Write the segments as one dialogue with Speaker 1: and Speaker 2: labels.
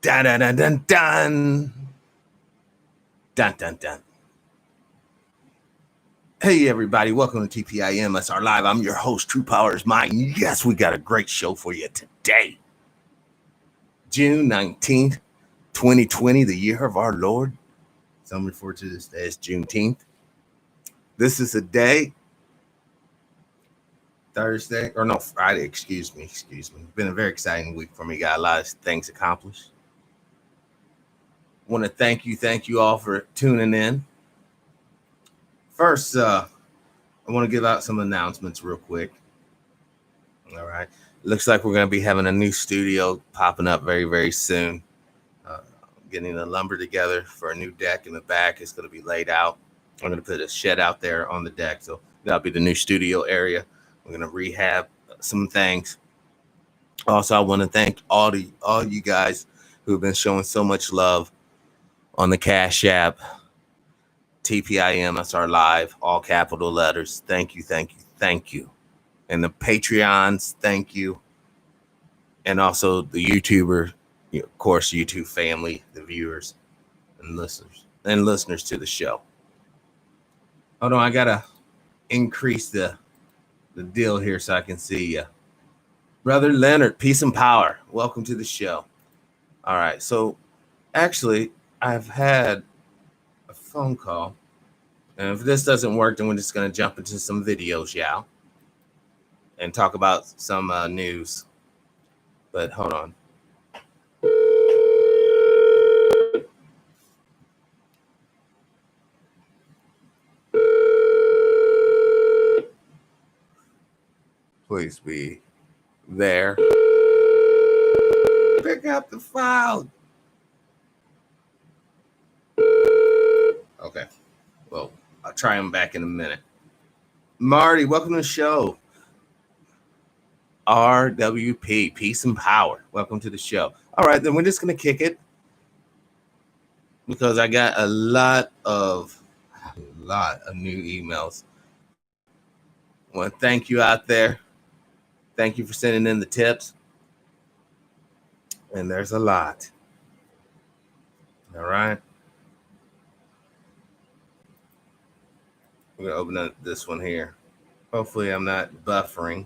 Speaker 1: Dun dun dun dun dun. Dun dun dun. Hey everybody, welcome to TPIM SR Live. I'm your host, True Power is Mine. Yes, we got a great show for you today. June 19th, 2020, the year of our Lord. Some refer to this as Juneteenth. This is a day, Friday, excuse me. It's been a very exciting week for me. Got a lot of things accomplished. Want to thank you all for tuning in. First, I want to give out some announcements real quick. All right. Looks like we're going to be having a new studio popping up very, very soon. Getting the lumber together for a new deck in the back. It's going to be laid out. I'm going to put a shed out there on the deck. So that'll be the new studio area. We're going to rehab some things. Also, I want to thank all you guys who've been showing so much love on the Cash App. TPIM SR Live, all capital letters. Thank you. And the Patreons, thank you. And also the YouTuber, of course, YouTube family, the viewers and listeners to the show. Hold on, I gotta increase the deal here so I can see you. Brother Leonard, peace and power. Welcome to the show. All right, so actually, I've had a phone call. And if this doesn't work, then we're just going to jump into some videos, y'all, and talk about some news. But hold on. Please be there. Pick up the file. Okay. Well, I'll try them back in a minute. Marty, welcome to the show. RWP, peace and power. Welcome to the show. All right, then we're just going to kick it because I got a lot of new emails. I want to thank you out there. Thank you for sending in the tips. And there's a lot. All right. I'm going to open up this one here. Hopefully I'm not buffering.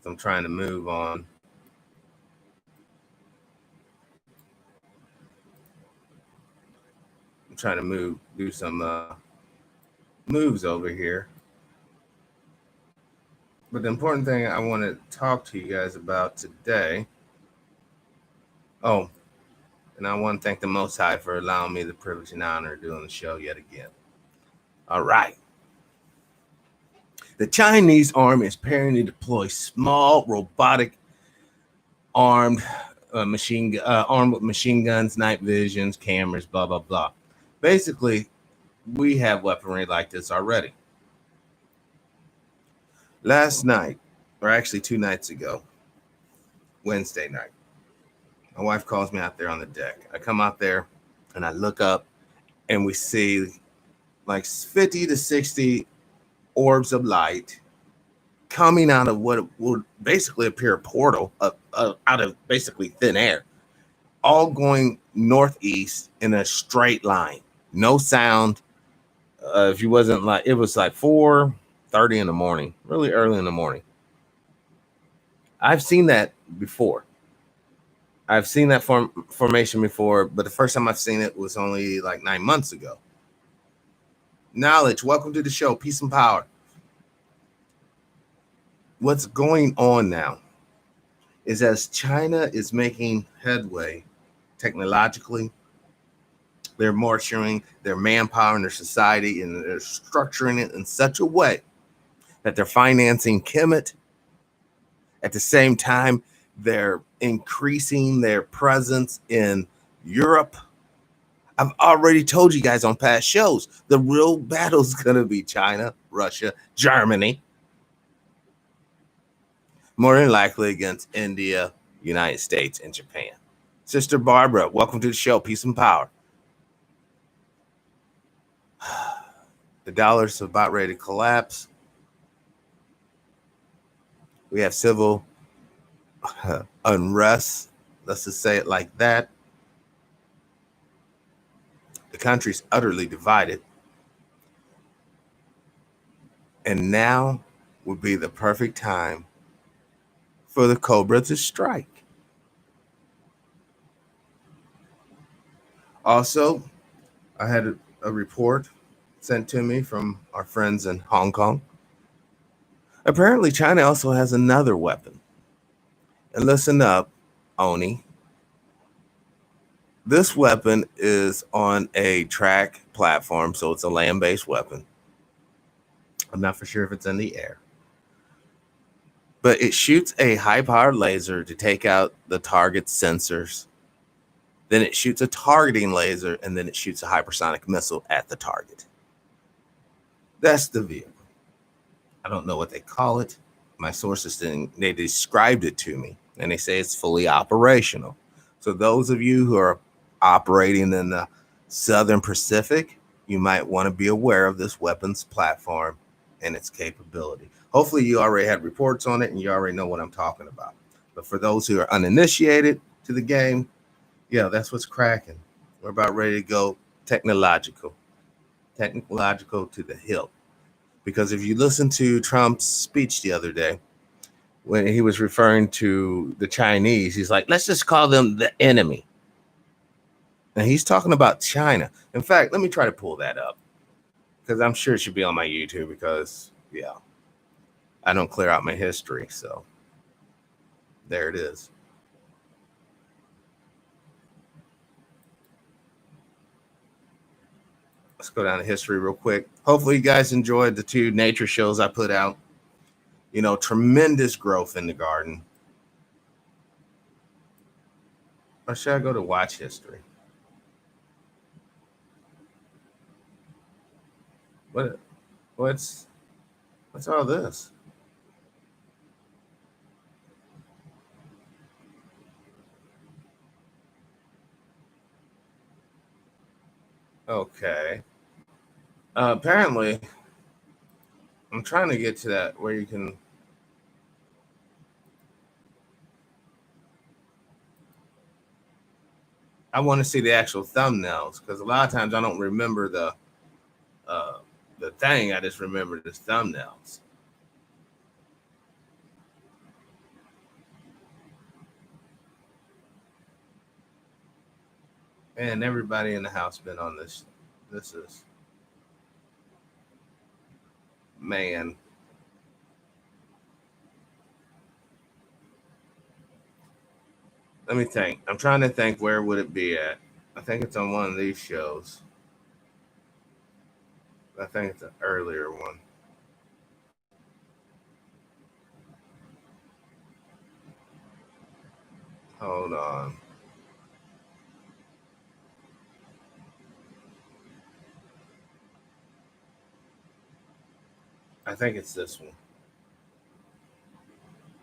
Speaker 1: I'm trying to move on. I'm trying to do some moves over here. But the important thing I want to talk to you guys about today. Oh, and I want to thank the Most High for allowing me the privilege and honor of doing the show yet again. All right. The Chinese army is preparing to deploy small robotic armed with machine guns, night visions, cameras, blah, blah, blah. Basically, we have weaponry like this already. Last night, or actually 2 nights ago, Wednesday night, my wife calls me out there on the deck. I come out there and I look up and we see like 50 to 60 orbs of light coming out of what would basically appear a portal out of basically thin air, all going northeast in a straight line. No sound. If you wasn't like, it was like 4:30 in the morning, really early in the morning. I've seen that before. I've seen that formation before, but the first time I've seen it was only like 9 months ago. Knowledge, welcome to the show. Peace and power. What's going on now is as China is making headway technologically, they're marshaling their manpower and their society, and they're structuring it in such a way that they're financing Kemet. At the same time, they're increasing their presence in Europe. I've already told you guys on past shows, the real battle is going to be China, Russia, Germany. More than likely against India, United States, and Japan. Sister Barbara, welcome to the show. Peace and power. The dollar's about ready to collapse. We have civil unrest Let's just say it like that. The country's utterly divided. And now would be the perfect time for the Cobra to strike. Also, I had a report sent to me from our friends in Hong Kong. Apparently, China also has another weapon. And listen up, Oni. This weapon is on a track platform, so it's a land-based weapon. I'm not for sure if it's in the air. But it shoots a high-powered laser to take out the target sensors. Then it shoots a targeting laser, and then it shoots a hypersonic missile at the target. That's the vehicle. I don't know what they call it. My sources didn't, they described it to me, and they say it's fully operational. So those of you who are operating in the Southern Pacific, you might want to be aware of this weapons platform and its capability. Hopefully you already had reports on it and you already know what I'm talking about. But for those who are uninitiated to the game, yeah, that's what's cracking. We're about ready to go technological to the hilt. Because if you listen to Trump's speech the other day, when he was referring to the Chinese, he's like, let's just call them the enemy. And he's talking about China. In fact, let me try to pull that up because I'm sure it should be on my YouTube because, yeah, I don't clear out my history. So there it is. Let's go down to history real quick. Hopefully you guys enjoyed the 2 nature shows I put out. You know, tremendous growth in the garden. Or should I go to watch history? What's all this? Okay. Apparently, I'm trying to get to that where you can. I want to see the actual thumbnails because a lot of times I don't remember the thing. I just remember the thumbnails. And everybody in the house been on this. This is, man. Let me think. I'm trying to think where would it be at. I think it's on one of these shows. I think it's an earlier one. Hold on. I think it's this one.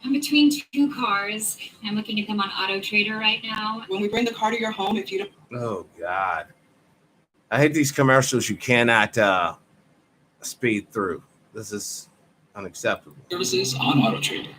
Speaker 2: I'm between 2 cars. I'm looking at them on Auto Trader right now.
Speaker 3: When we bring the car to your home, if you don't...
Speaker 1: Oh, God. I hate these commercials you cannot speed through. This is unacceptable.
Speaker 3: Services on Auto Trader.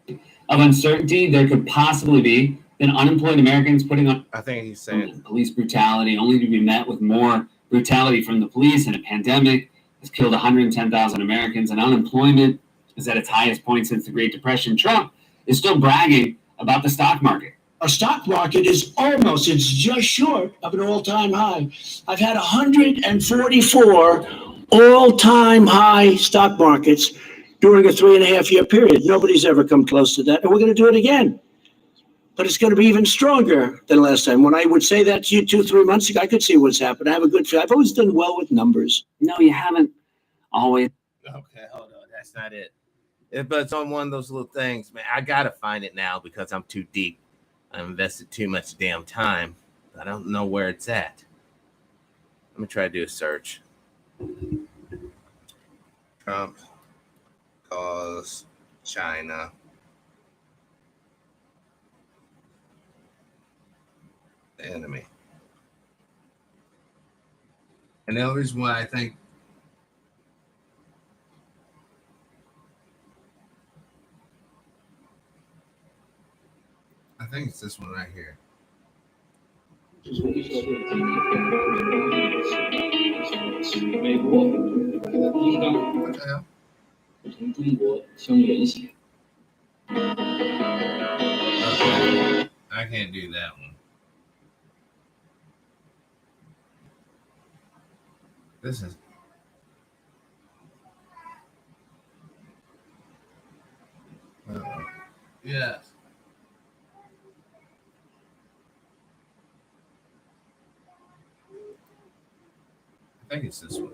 Speaker 4: Of uncertainty there could possibly be than unemployed Americans putting on.
Speaker 1: I think he's saying
Speaker 4: police brutality, only to be met with more brutality from the police, and a pandemic has killed 110,000 Americans, and unemployment is at its highest point since the Great Depression. Trump is still bragging about the stock market.
Speaker 5: Our stock market is it's just short of an all-time high. I've had 144 all-time high stock markets during a 3.5-year period. Nobody's ever come close to that, and we're going to do it again. But it's going to be even stronger than last time. When I would say that to you 2-3 months ago, I could see what's happened. I have a good feel. I've always done well with numbers.
Speaker 4: No, you haven't always.
Speaker 1: Okay, hold on. That's not it. But it's on one of those little things, man. I got to find it now because I'm too deep. I invested too much damn time. I don't know where it's at. Let me try to do a search. Trump calls China the enemy. And the only reason why I think think it's this one right here. What the hell? Okay. I can't do that one. This is. Yes. I think it's this one.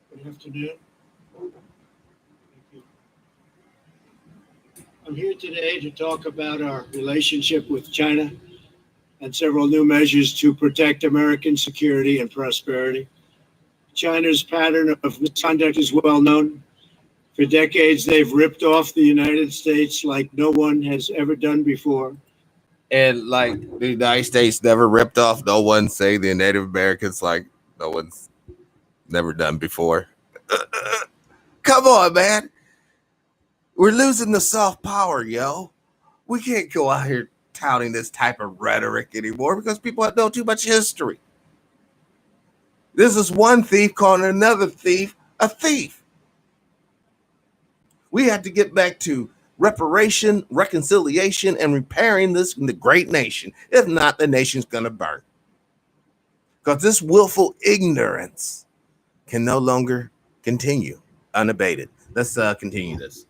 Speaker 5: Good afternoon. Thank you. I'm here today to talk about our relationship with China and several new measures to protect American security and prosperity. China's pattern of misconduct is well known. For decades, they've ripped off the United States like no one has ever done before.
Speaker 1: And like the United States never ripped off no one, say the Native Americans like no one's never done before. Come on, man. We're losing the soft power, yo. We can't go out here touting this type of rhetoric anymore because people know too much history. This is one thief calling another thief a thief. We had to get back to reparation, reconciliation, and repairing this the great nation. If not, the nation's going to burn. Because this willful ignorance can no longer continue unabated. Let's continue this.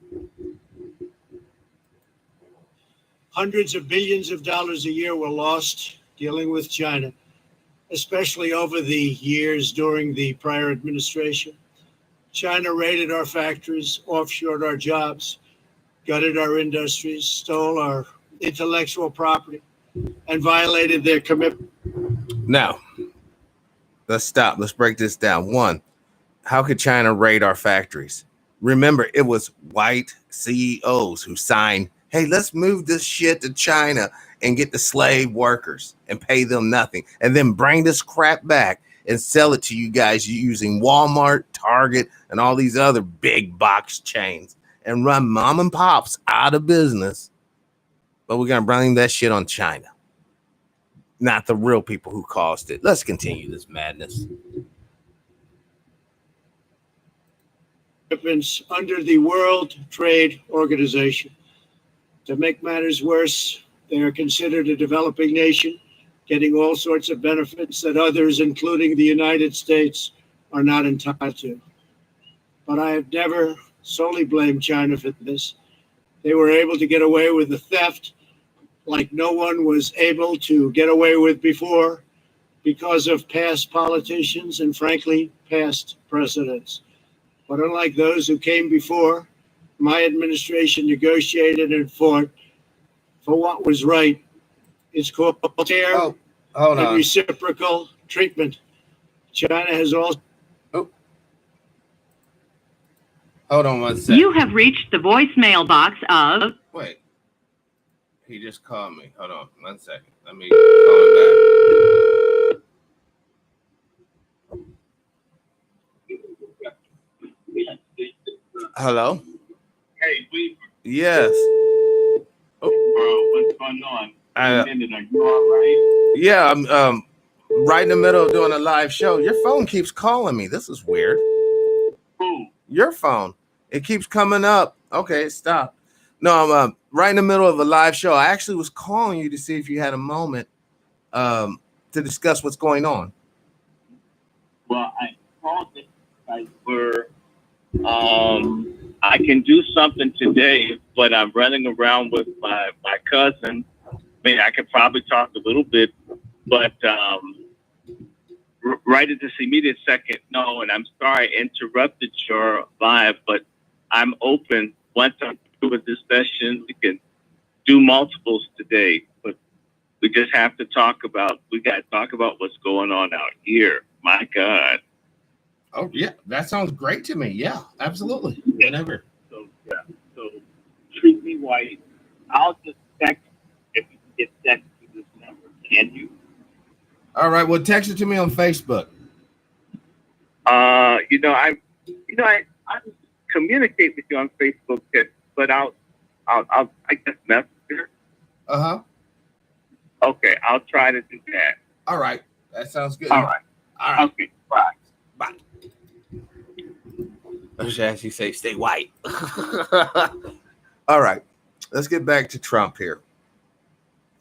Speaker 5: Hundreds of billions of dollars a year were lost dealing with China, especially over the years during the prior administration. China raided our factories, offshored our jobs, gutted our industries, stole our intellectual property, and violated their commitment.
Speaker 1: Now, let's stop. Let's break this down. One, how could China raid our factories? Remember, it was white CEOs who signed, hey, let's move this shit to China and get the slave workers and pay them nothing. And then bring this crap back and sell it to you guys using Walmart, Target, and all these other big box chains and run mom and pops out of business. But we're going to bring that shit on China, not the real people who caused it. Let's continue this madness.
Speaker 5: Under the World Trade Organization. To make matters worse, they are considered a developing nation, getting all sorts of benefits that others, including the United States, are not entitled to. But I have never solely blamed China for this. They were able to get away with the theft like no one was able to get away with before because of past politicians and, frankly, past precedents. But unlike those who came before, my administration negotiated and fought for what was right. It's called fair and reciprocal treatment. China has also.
Speaker 1: Oh. Hold on one second.
Speaker 6: You have reached the voicemail box of.
Speaker 1: Wait. He just called me. Hold on 1 second. Let me call him back. Hello?
Speaker 7: Hey, we.
Speaker 1: Yes.
Speaker 7: Bro, what's going on? Are you all right?
Speaker 1: Yeah, I'm right in the middle of doing a live show. Your phone keeps calling me. This is weird.
Speaker 7: Who?
Speaker 1: Your phone. It keeps coming up. Okay, stop. No, I'm right in the middle of a live show. I actually was calling you to see if you had a moment to discuss what's going on.
Speaker 7: Well, I called it like I can do something today, but I'm running around with my cousin. I mean, I could probably talk a little bit, but right at this immediate second, no. And I'm sorry I interrupted your live, but I'm open. Once I'm through with this session, we can do multiples today, but we just have to talk about, what's going on out here. My God.
Speaker 1: Oh, yeah. That sounds great to me. Yeah, absolutely. Whatever.
Speaker 7: So, yeah. So, treat me white. I'll just text if you can get text to this number. Can you?
Speaker 1: All right. Well, text it to me on Facebook.
Speaker 7: I communicate with you on Facebook, but I guess Messenger.
Speaker 1: Uh-huh.
Speaker 7: Okay, I'll try to do that.
Speaker 1: All right. That sounds good.
Speaker 7: All right. Okay, bye.
Speaker 1: Bye. I should actually say stay white. All right. Let's get back to Trump here.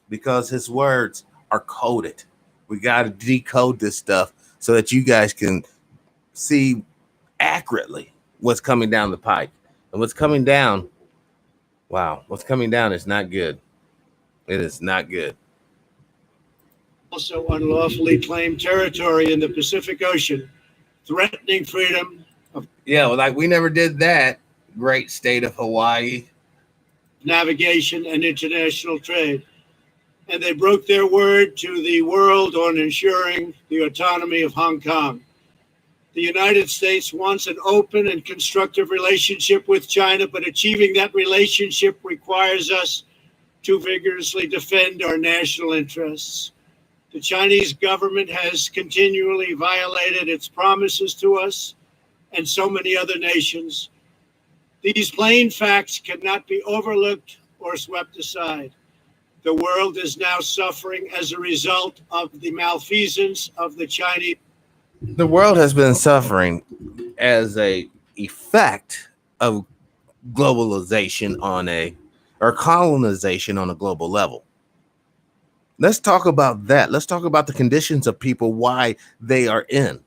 Speaker 1: Because his words are coded. We got to decode this stuff so that you guys can see accurately what's coming down the pike. And what's coming down, what's coming down is not good. It is not good.
Speaker 5: Also unlawfully claimed territory in the Pacific Ocean, threatening freedom of
Speaker 1: We never did that. Great state of Hawaii.
Speaker 5: navigation and international trade. And they broke their word to the world on ensuring the autonomy of Hong Kong. The United States wants an open and constructive relationship with China, but achieving that relationship requires us to vigorously defend our national interests. The Chinese government has continually violated its promises to us and so many other nations. These plain facts cannot be overlooked or swept aside. The world is now suffering as a result of the malfeasance of the Chinese.
Speaker 1: The world has been suffering as a effect of globalization or colonization on a global level. Let's talk about that. Let's talk about the conditions of people, why they are in.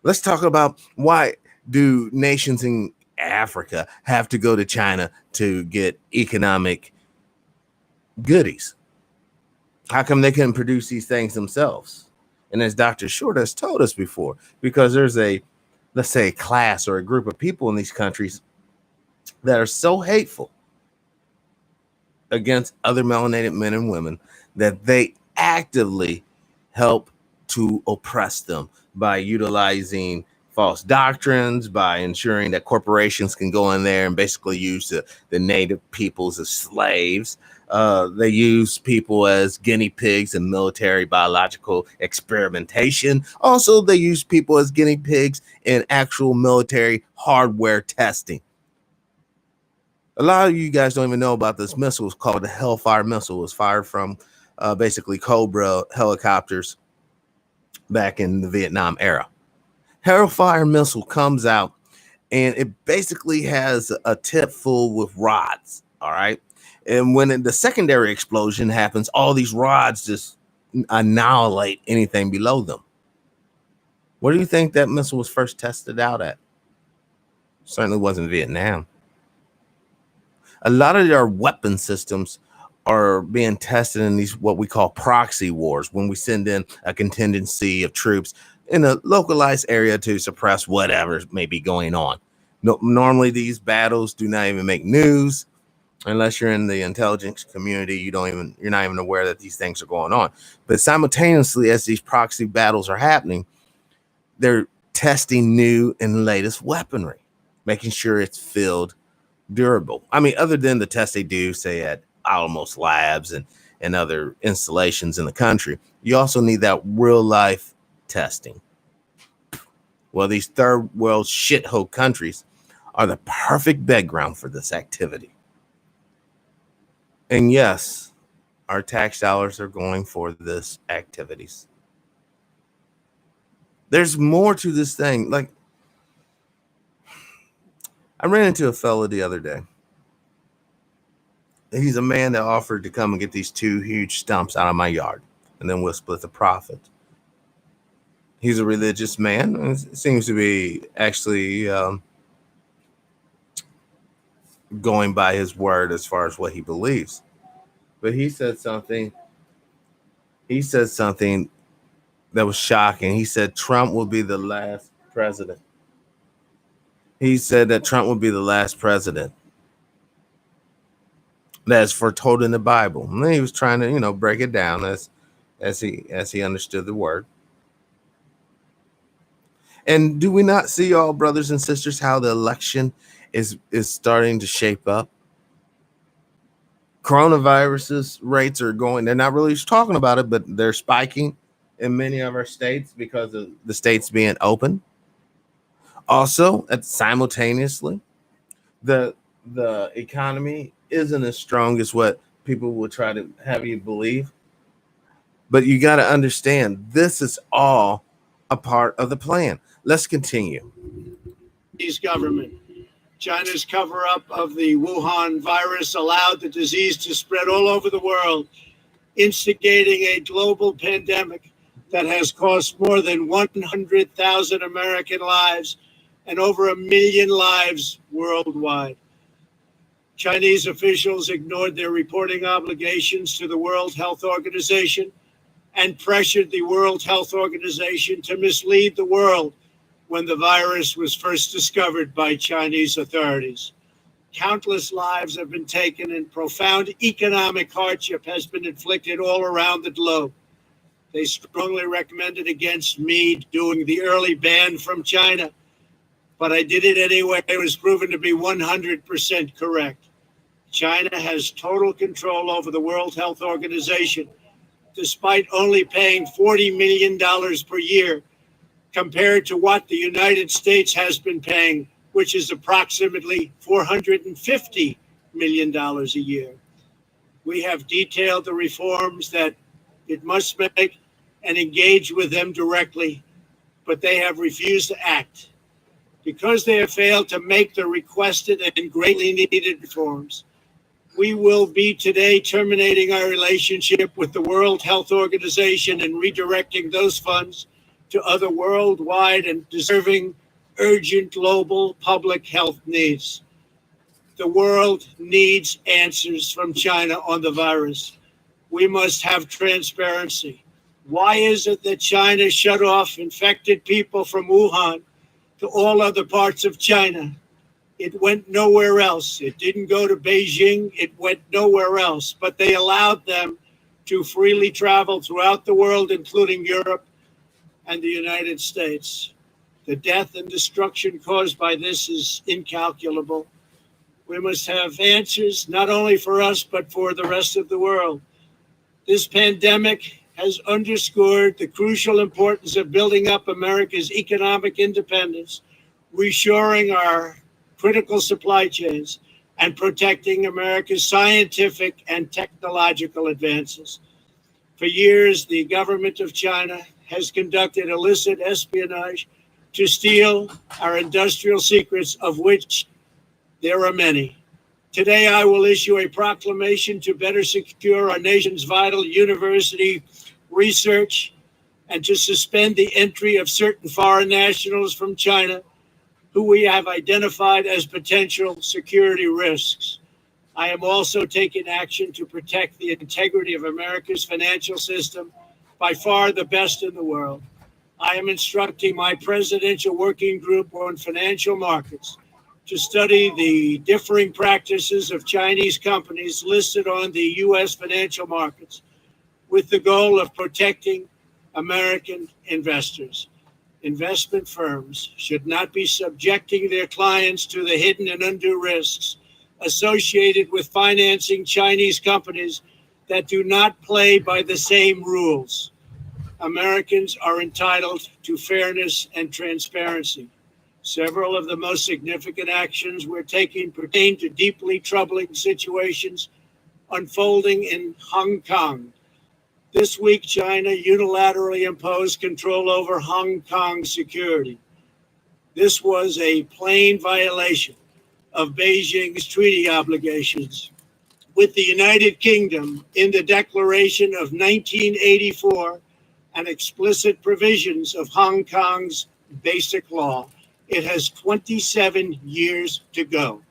Speaker 1: Let's talk about why do nations in Africa have to go to China to get economic goodies? How come they couldn't produce these things themselves? And as Dr. Short has told us before, because there's let's say a class or a group of people in these countries that are so hateful against other melanated men and women that they actively help to oppress them by utilizing false doctrines, by ensuring that corporations can go in there and basically use the native peoples as slaves. They use people as guinea pigs in military biological experimentation. Also, they use people as guinea pigs in actual military hardware testing. A lot of you guys don't even know about this missile. It's called the Hellfire Missile. It was fired from basically Cobra helicopters back in the Vietnam era. Hellfire Missile comes out and it basically has a tip full with rods. All right. And when the secondary explosion happens, all these rods just annihilate anything below them. Where do you think that missile was first tested out at? Certainly wasn't Vietnam. A lot of their weapon systems are being tested in these what we call proxy wars, when we send in a contingency of troops in a localized area to suppress whatever may be going on. No, normally these battles do not even make news unless you're in the intelligence community. You're not even aware that these things are going on. But simultaneously, as these proxy battles are happening, they're testing new and latest weaponry, making sure it's field durable. I mean, other than the tests they do, say at Alamos Labs and other installations in the country, you also need that real life testing. Well, these third world shithole countries are the perfect background for this activity. And yes, our tax dollars are going for this activities. There's more to this thing. Like, I ran into a fella the other day. He's a man that offered to come and get these 2 huge stumps out of my yard, and then we'll split the profit. He's a religious man, and seems to be actually going by his word as far as what he believes. But he said something that was shocking. He said Trump will be the last president. He said that Trump will be the last president that's foretold in the Bible. And then he was trying to, break it down as he understood the word. And do we not see, all brothers and sisters, how the election is starting to shape up? Coronavirus rates are going, they're not really talking about it, but they're spiking in many of our states because of the states being open. Also, simultaneously, the economy isn't as strong as what people will try to have you believe. But you got to understand, this is all a part of the plan. Let's continue.
Speaker 5: Chinese government. China's cover-up of the Wuhan virus allowed the disease to spread all over the world, instigating a global pandemic that has cost more than 100,000 American lives and over 1 million lives worldwide. Chinese officials ignored their reporting obligations to the World Health Organization and pressured the World Health Organization to mislead the world when the virus was first discovered by Chinese authorities. Countless lives have been taken and profound economic hardship has been inflicted all around the globe. They strongly recommended against me doing the early ban from China, but I did it anyway. It was proven to be 100% correct. China has total control over the World Health Organization, despite only paying $40 million per year compared to what the United States has been paying, which is approximately $450 million a year. We have detailed the reforms that it must make and engage with them directly, but they have refused to act. Because they have failed to make the requested and greatly needed reforms, we will be today terminating our relationship with the World Health Organization and redirecting those funds to other worldwide and deserving urgent global public health needs. The world needs answers from China on the virus. We must have transparency. Why is it that China shut off infected people from Wuhan to all other parts of China? It went nowhere else. It didn't go to Beijing. It went nowhere else. But they allowed them to freely travel throughout the world, including Europe and the United States. The death and destruction caused by this is incalculable. We must have answers, not only for us, but for the rest of the world. This pandemic has underscored the crucial importance of building up America's economic independence, reshoring our critical supply chains, and protecting America's scientific and technological advances. For years, the government of China has conducted illicit espionage to steal our industrial secrets, of which there are many. Today, I will issue a proclamation to better secure our nation's vital university research and to suspend the entry of certain foreign nationals from China who we have identified as potential security risks. I am also taking action to protect the integrity of America's financial system, by far the best in the world. I am instructing my presidential working group on financial markets to study the differing practices of Chinese companies listed on the U.S. financial markets with the goal of protecting American investors. Investment firms should not be subjecting their clients to the hidden and undue risks associated with financing Chinese companies that do not play by the same rules. Americans are entitled to fairness and transparency. Several of the most significant actions we're taking pertain to deeply troubling situations unfolding in Hong Kong. This week, China unilaterally imposed control over Hong Kong security. This was a plain violation of Beijing's treaty obligations with the United Kingdom in the Declaration of 1984 and explicit provisions of Hong Kong's basic law. It has 27 years to go.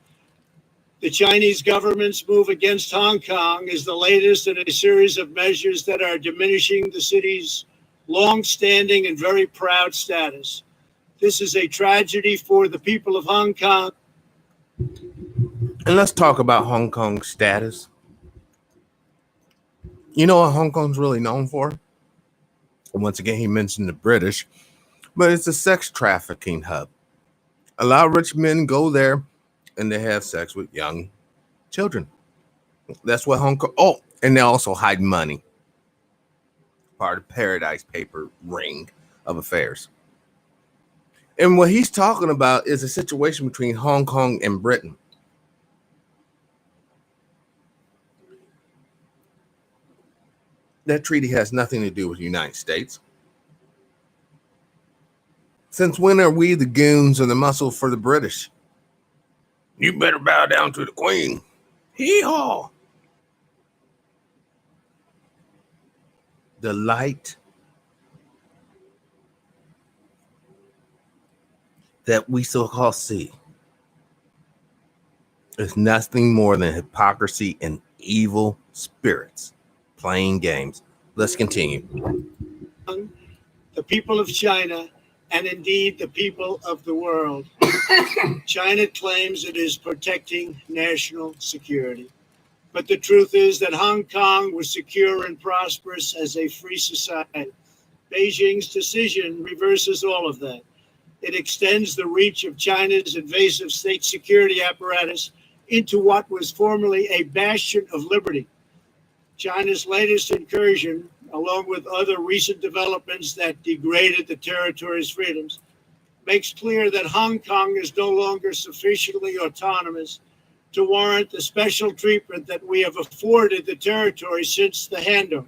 Speaker 5: The Chinese government's move against Hong Kong is the latest in a series of measures that are diminishing the city's long-standing and very proud status. This is a tragedy for the people of Hong Kong.
Speaker 1: And let's talk about Hong Kong's status. You know what Hong Kong's really known for? And once again, he mentioned the British, but it's a sex trafficking hub. A lot of rich men go there and they have sex with young children. That's what Hong Kong. Oh, and they also hide money. part of Paradise Paper ring of affairs. And what he's talking about is a situation between Hong Kong and Britain. That treaty has nothing to do with the United States. Since when are we the goons or the muscle for the British? You better bow down to the Queen. Hee-haw. The light that we so-called see is nothing more than hypocrisy and evil spirits playing games. Let's continue.
Speaker 5: The people of China, and indeed the people of the world. China claims it is protecting national security. But the truth is that Hong Kong was secure and prosperous as a free society. Beijing's decision reverses all of that. It extends the reach of China's invasive state security apparatus into what was formerly a bastion of liberty. China's latest incursion, along with other recent developments that degraded the territory's freedoms, makes clear that Hong Kong is no longer sufficiently autonomous to warrant the special treatment that we have afforded the territory since the handover.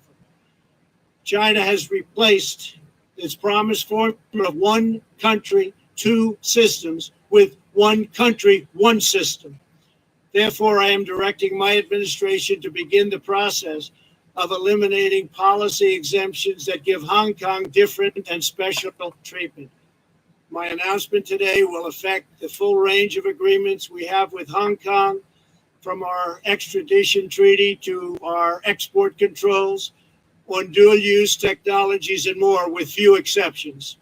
Speaker 5: China has replaced its promised formula of one country, two systems with one country, one system. Therefore, I am directing my administration to begin the process of eliminating policy exemptions that give Hong Kong different and special treatment. My announcement today will affect the full range of agreements we have with Hong Kong, from our extradition treaty to our export controls on dual-use technologies and more, with few exceptions.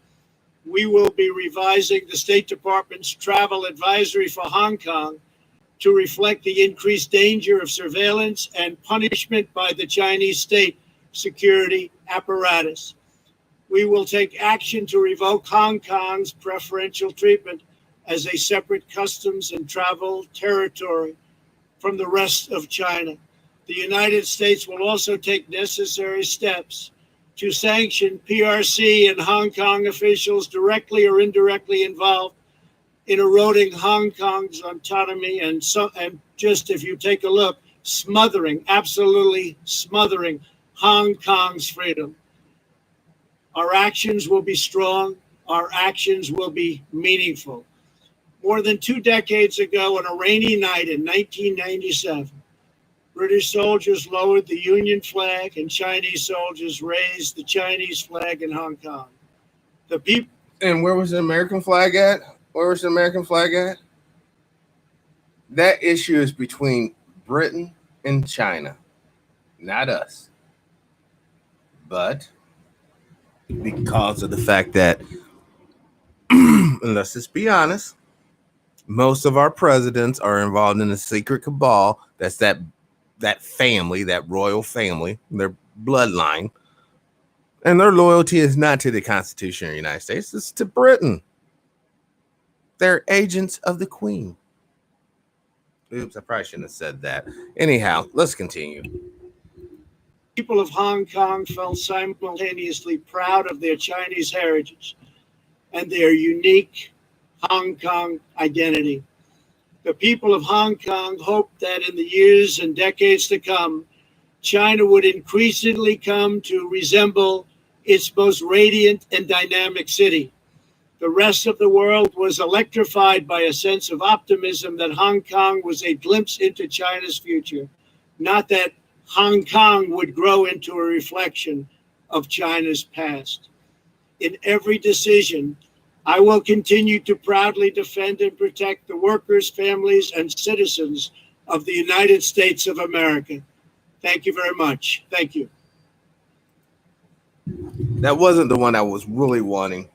Speaker 5: We will be revising the State Department's travel advisory for Hong Kong to reflect the increased danger of surveillance and punishment by the Chinese state security apparatus. We will take action to revoke Hong Kong's preferential treatment as a separate customs and travel territory from the rest of China. The United States will also take necessary steps to sanction PRC and Hong Kong officials directly or indirectly involved in eroding Hong Kong's autonomy and just, if you take a look, absolutely smothering Hong Kong's freedom. Our actions will be strong. Our actions will be meaningful. More than 2 decades ago, on a rainy night in 1997, British soldiers lowered the Union flag and Chinese soldiers raised the Chinese flag in Hong Kong. The people.
Speaker 1: And where was the American flag at? Where was the American flag at? That issue is between Britain and China, not us. But because of the fact that, let's just be honest, most of our presidents are involved in a secret cabal. That's that family, that royal family, their bloodline. And their loyalty is not to the Constitution of the United States, it's to Britain. They're agents of the Queen. Oops, I probably shouldn't have said that. Anyhow, let's continue.
Speaker 5: People of Hong Kong felt simultaneously proud of their Chinese heritage and their unique Hong Kong identity. The people of Hong Kong hoped that in the years and decades to come, China would increasingly come to resemble its most radiant and dynamic city. The rest of the world was electrified by a sense of optimism that Hong Kong was a glimpse into China's future, not that Hong Kong would grow into a reflection of China's past. In every decision, I will continue to proudly defend and protect the workers, families, and citizens of the United States of America. Thank you very much. Thank you.
Speaker 1: That wasn't the one I was really wanting.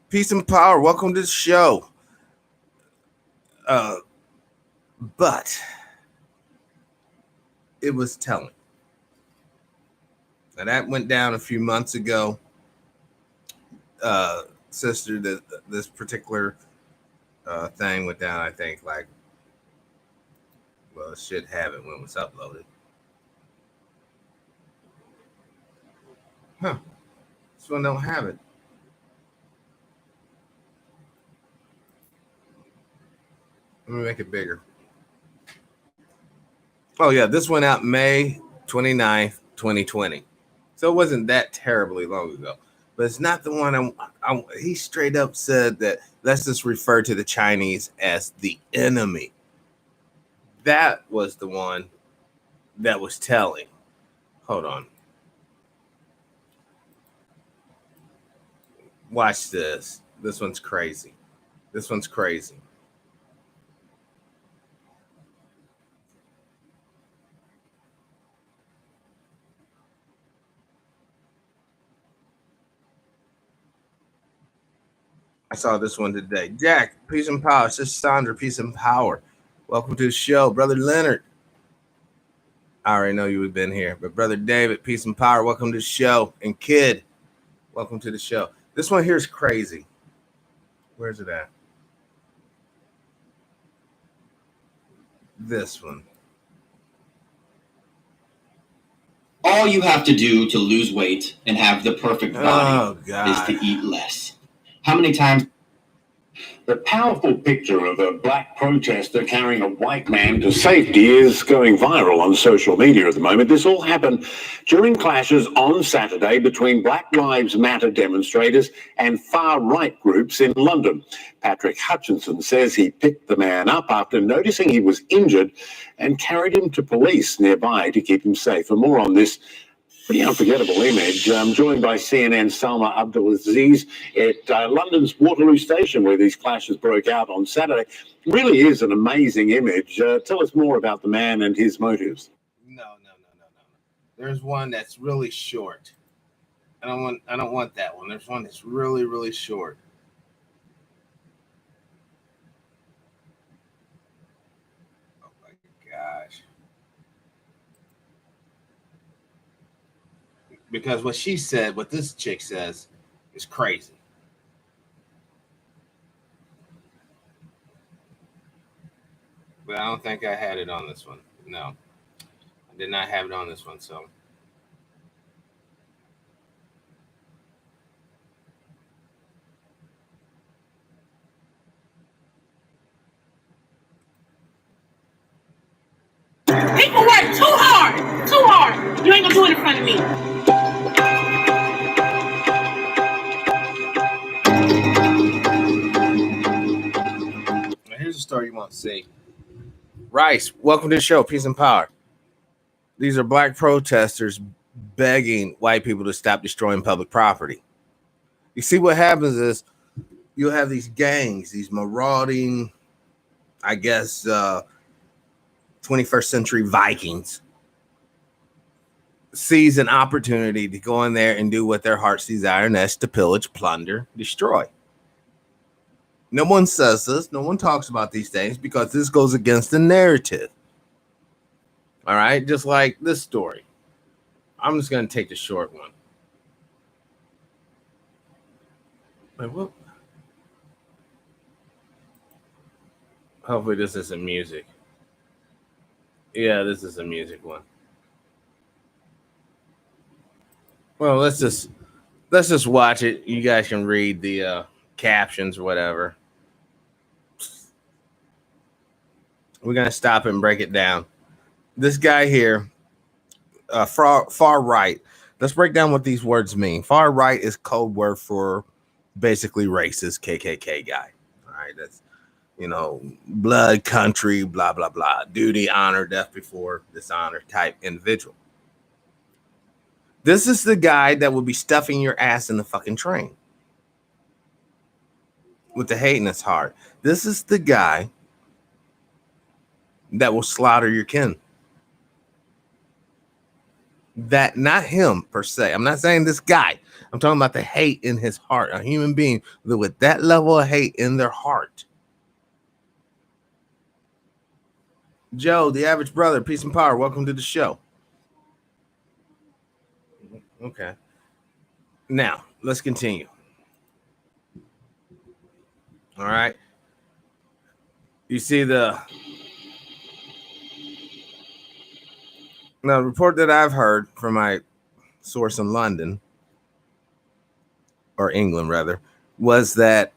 Speaker 1: Peace and power. Welcome to the show. But it was telling. And that went down a few months ago. Sister, this particular thing went down, I think, like, well, it should have it when it was uploaded. Huh. This one don't have it. Let me make it bigger. Oh, yeah. This went out May 29th, 2020. So it wasn't that terribly long ago. But it's not the one he straight up said that let's just refer to the Chinese as the enemy. That was the one that was telling. Hold on. Watch this. This one's crazy. This one's crazy. I saw this one today. Jack, peace and power. Sister Sandra, peace and power. Welcome to the show. Brother Leonard. I already know you've been here. But Brother David, peace and power. Welcome to the show. And Kid, welcome to the show. This one here is crazy. Where's it at? This one.
Speaker 8: All you have to do to lose weight and have the perfect body is to eat less. How many times?
Speaker 9: The powerful picture of a black protester carrying a white man to safety is going viral on social media at the moment. This all happened during clashes on Saturday between Black Lives Matter demonstrators and far-right groups in London. Patrick Hutchinson says he picked the man up after noticing he was injured and carried him to police nearby to keep him safe. For more on this pretty unforgettable image, I'm joined by CNN's Salma Abdulaziz at London's Waterloo Station, where these clashes broke out on Saturday. Really is an amazing image. Tell us more about the man and his motives.
Speaker 1: No. There's one that's really short. I don't want that one. There's one that's really, really short. Oh my gosh. Because what she said, what this chick says, is crazy. But I don't think I had it on this one. No, I did not have it on this one. So
Speaker 10: people work too hard. Too hard. You ain't gonna do it in front of me.
Speaker 1: here's a story you won't see. Rice, welcome to the show. Peace and power. These are black protesters begging white people to stop destroying public property. You see, what happens is you'll have these gangs, these marauding, I guess, 21st century Vikings sees an opportunity to go in there and do what their hearts desire, and that's to pillage, plunder, destroy. No one says this. No one talks about these things because this goes against the narrative. All right. Just like this story. I'm just going to take the short one. Wait, what? Hopefully this isn't music. Yeah, this is a music one. Well, let's just watch it. You guys can read the captions or whatever. We're going to stop and break it down. This guy here, far right. Let's break down what these words mean. Far right is code word for basically racist KKK guy. All right. That's, blood, country, blah, blah, blah. Duty, honor, death before dishonor type individual. This is the guy that will be stuffing your ass in the fucking train with the hate in his heart. This is the guy that will slaughter your kin. That, not him per se. I'm not saying this guy. I'm talking about the hate in his heart. A human being with that level of hate in their heart. Joe, the average brother, peace and power. Welcome to the show. Okay. Now, let's continue. All right. You see the report that I've heard from my source in London or England rather, was that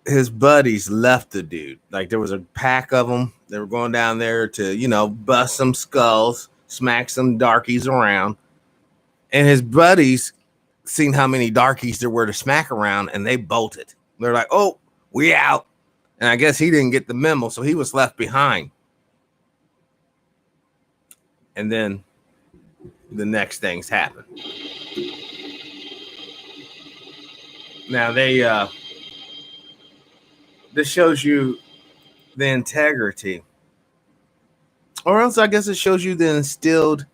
Speaker 1: his buddies left the dude. Like there was a pack of them. They were going down there to, bust some skulls, smack some darkies around. And his buddies seen how many darkies there were to smack around, and they bolted. They're like, oh, we out. And I guess he didn't get the memo, so he was left behind. And then the next things happen. Now this shows you the integrity, or else I guess it shows you the instilled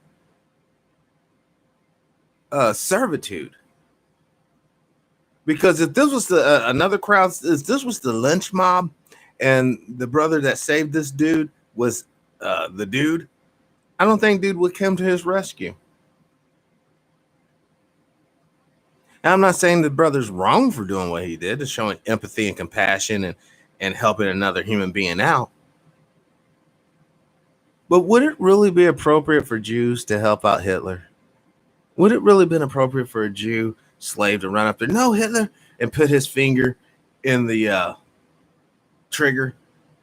Speaker 1: servitude. Because if this was the another crowd, if this was the lynch mob, and the brother that saved this dude was the dude, I don't think dude would come to his rescue. And I'm not saying the brother's wrong for doing what he did, is showing empathy and compassion and helping another human being out. But would it really be appropriate for Jews to help out Hitler? Would it really been appropriate for a Jew slave to run up there, no, Hitler, and put his finger in the trigger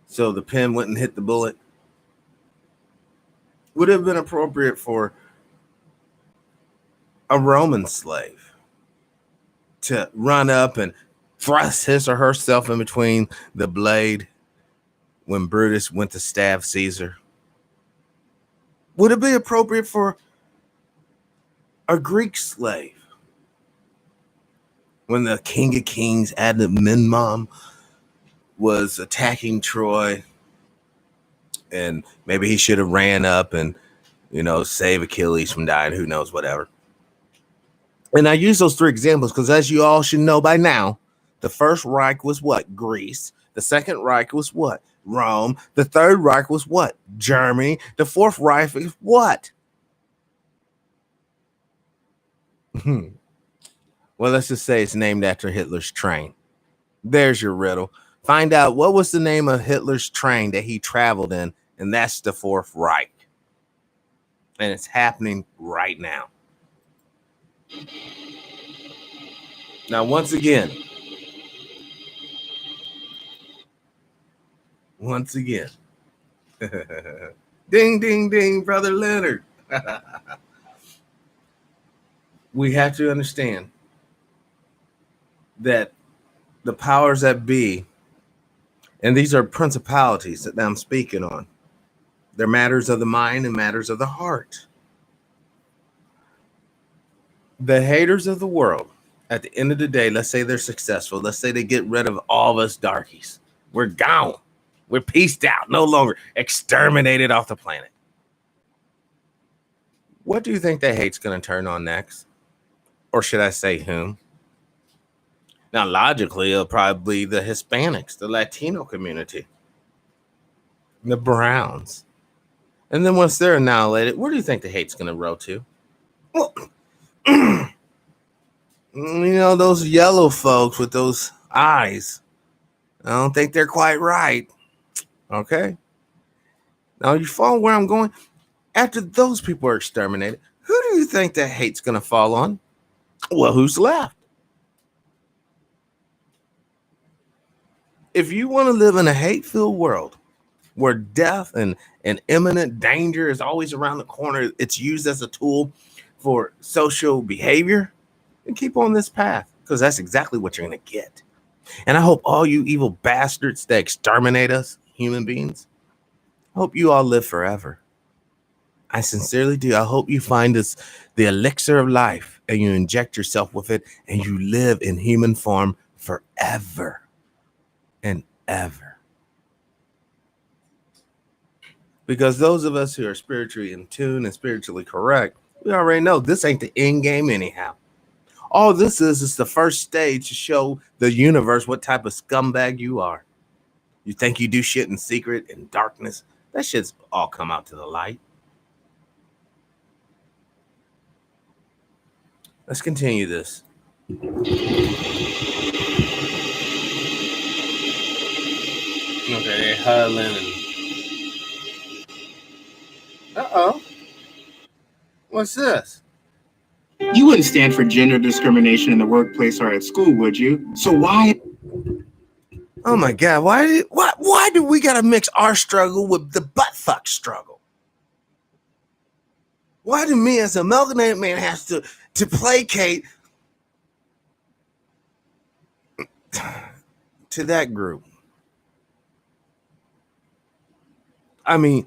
Speaker 1: so the pin wouldn't hit the bullet? Would it have been appropriate for a Roman slave to run up and thrust his or herself in between the blade when Brutus went to stab Caesar? Would it be appropriate for a Greek slave when the King of Kings, Agamemnon, was attacking Troy, and maybe he should have ran up and, save Achilles from dying, who knows, whatever. And I use those three examples because, as you all should know by now, the First Reich was what? Greece. The Second Reich was what? Rome. The Third Reich was what? Germany. The Fourth Reich is what? Well, let's just say it's named after Hitler's train. There's your riddle. Find out what was the name of Hitler's train that he traveled in, and that's the Fourth Reich. And it's happening right now. Now, once again, ding, ding, ding, Brother Leonard. We have to understand that the powers that be, and these are principalities that I'm speaking on, they're matters of the mind and matters of the heart. The haters of the world, at the end of the day, let's say they're successful. Let's say they get rid of all of us darkies. We're gone. We're pieced out. No longer exterminated off the planet. What do you think that hate's going to turn on next? Or should I say whom? Now, logically, it'll probably be the Hispanics, the Latino community, the Browns. And then once they're annihilated, where do you think the hate's going to roll to? Well, those yellow folks with those eyes, I don't think they're quite right. Okay? Now, you follow where I'm going? After those people are exterminated, who do you think that hate's going to fall on? Well, who's left? If you want to live in a hate-filled world where death and imminent danger is always around the corner, it's used as a tool for social behavior, then keep on this path, because that's exactly what you're going to get. And I hope all you evil bastards that exterminate us, human beings, I hope you all live forever. I sincerely do. I hope you find this the elixir of life and you inject yourself with it and you live in human form forever and ever. Because those of us who are spiritually in tune and spiritually correct, we already know this ain't the end game anyhow. All this is the first stage to show the universe what type of scumbag you are. You think you do shit in secret, in darkness? That shit's all come out to the light. Let's continue this. Okay, they're huddling and... Uh-oh. What's this?
Speaker 11: You wouldn't stand for gender discrimination in the workplace or at school, would you? So why?
Speaker 1: Oh my God! Why do we gotta mix our struggle with the butt fuck struggle? Why do me as a melanated man has to placate to that group? I mean,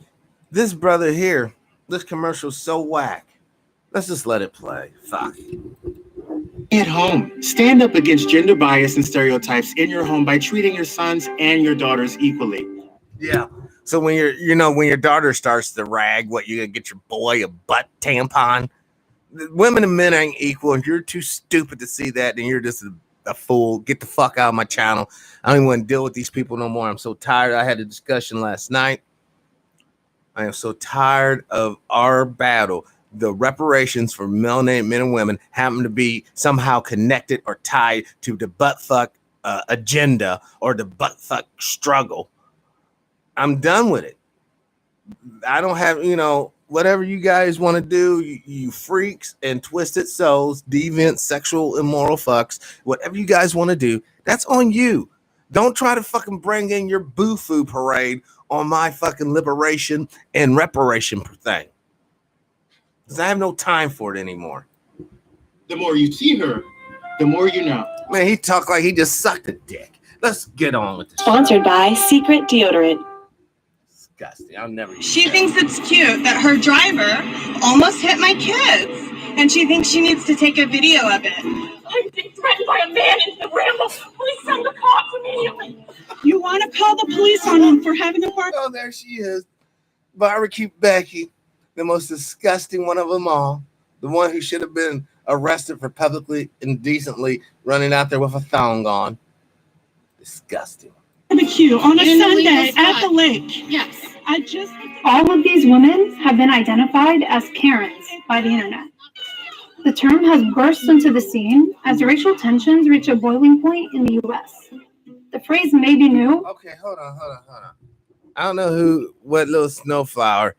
Speaker 1: this brother here, this commercial's so whack. Let's just let it play. Fuck.
Speaker 11: At home, stand up against gender bias and stereotypes in your home by treating your sons and your daughters equally.
Speaker 1: Yeah. So when when your daughter starts to rag, what, you gonna get your boy a butt tampon? Women and men ain't equal, and you're too stupid to see that, then you're just a fool. Get the fuck out of my channel. I don't even want to deal with these people no more. I'm so tired. I had a discussion last night. I am so tired of our battle. The reparations for melanated men and women happen to be somehow connected or tied to the butt fuck agenda or the butt fuck struggle. I'm done with it. I don't have, whatever you guys want to do, you freaks and twisted souls, deviant, sexual, immoral fucks, whatever you guys want to do, that's on you. Don't try to fucking bring in your boo-foo parade on my fucking liberation and reparation thing. Because I have no time for it anymore.
Speaker 11: The more you see her, the more you know.
Speaker 1: Man, he talked like he just sucked a dick. Let's get on with this.
Speaker 12: Sponsored by Secret Deodorant.
Speaker 1: Disgusting. I'll never use
Speaker 10: She
Speaker 1: that.
Speaker 10: thinks it's cute that her driver almost hit my kids, and she thinks she needs to take a video of it.
Speaker 13: I'm being threatened by a man in the Ramble. Please send the cops immediately.
Speaker 10: You want to call the police on him for having a party?
Speaker 1: Oh, there she is. Barbecue Becky, the most disgusting one of them all. The one who should have been arrested for publicly indecently running out there with a thong on. Disgusting.
Speaker 10: Barbecue on a Sunday at the lake.
Speaker 13: Yes.
Speaker 12: All of these women have been identified as Karens by the internet. The term has burst into the scene as racial tensions reach a boiling point in the U.S. The phrase may be new.
Speaker 1: Okay, hold on. I don't know what little snowflower.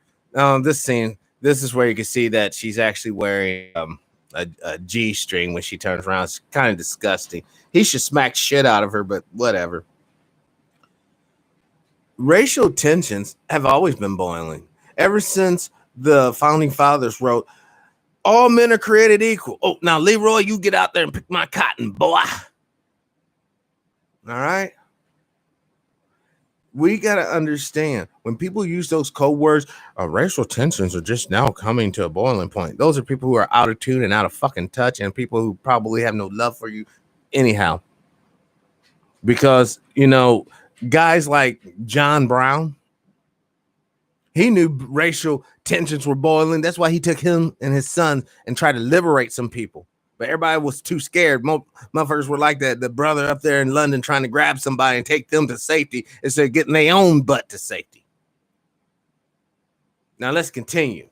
Speaker 1: This scene, this is where you can see that she's actually wearing a G-string when she turns around. It's kind of disgusting. He should smack shit out of her, but whatever. Racial tensions have always been boiling. Ever since the founding fathers wrote, all men are created equal. Oh, now, Leroy, you get out there and pick my cotton, boy. All right? We got to understand, when people use those code words, racial tensions are just now coming to a boiling point. Those are people who are out of tune and out of fucking touch, and people who probably have no love for you anyhow. Because, guys like John Brown, he knew racial tensions were boiling. That's why he took him and his son and tried to liberate some people. But everybody was too scared. Motherfuckers were like that. The brother up there in London trying to grab somebody and take them to safety instead of getting their own butt to safety. Now let's continue.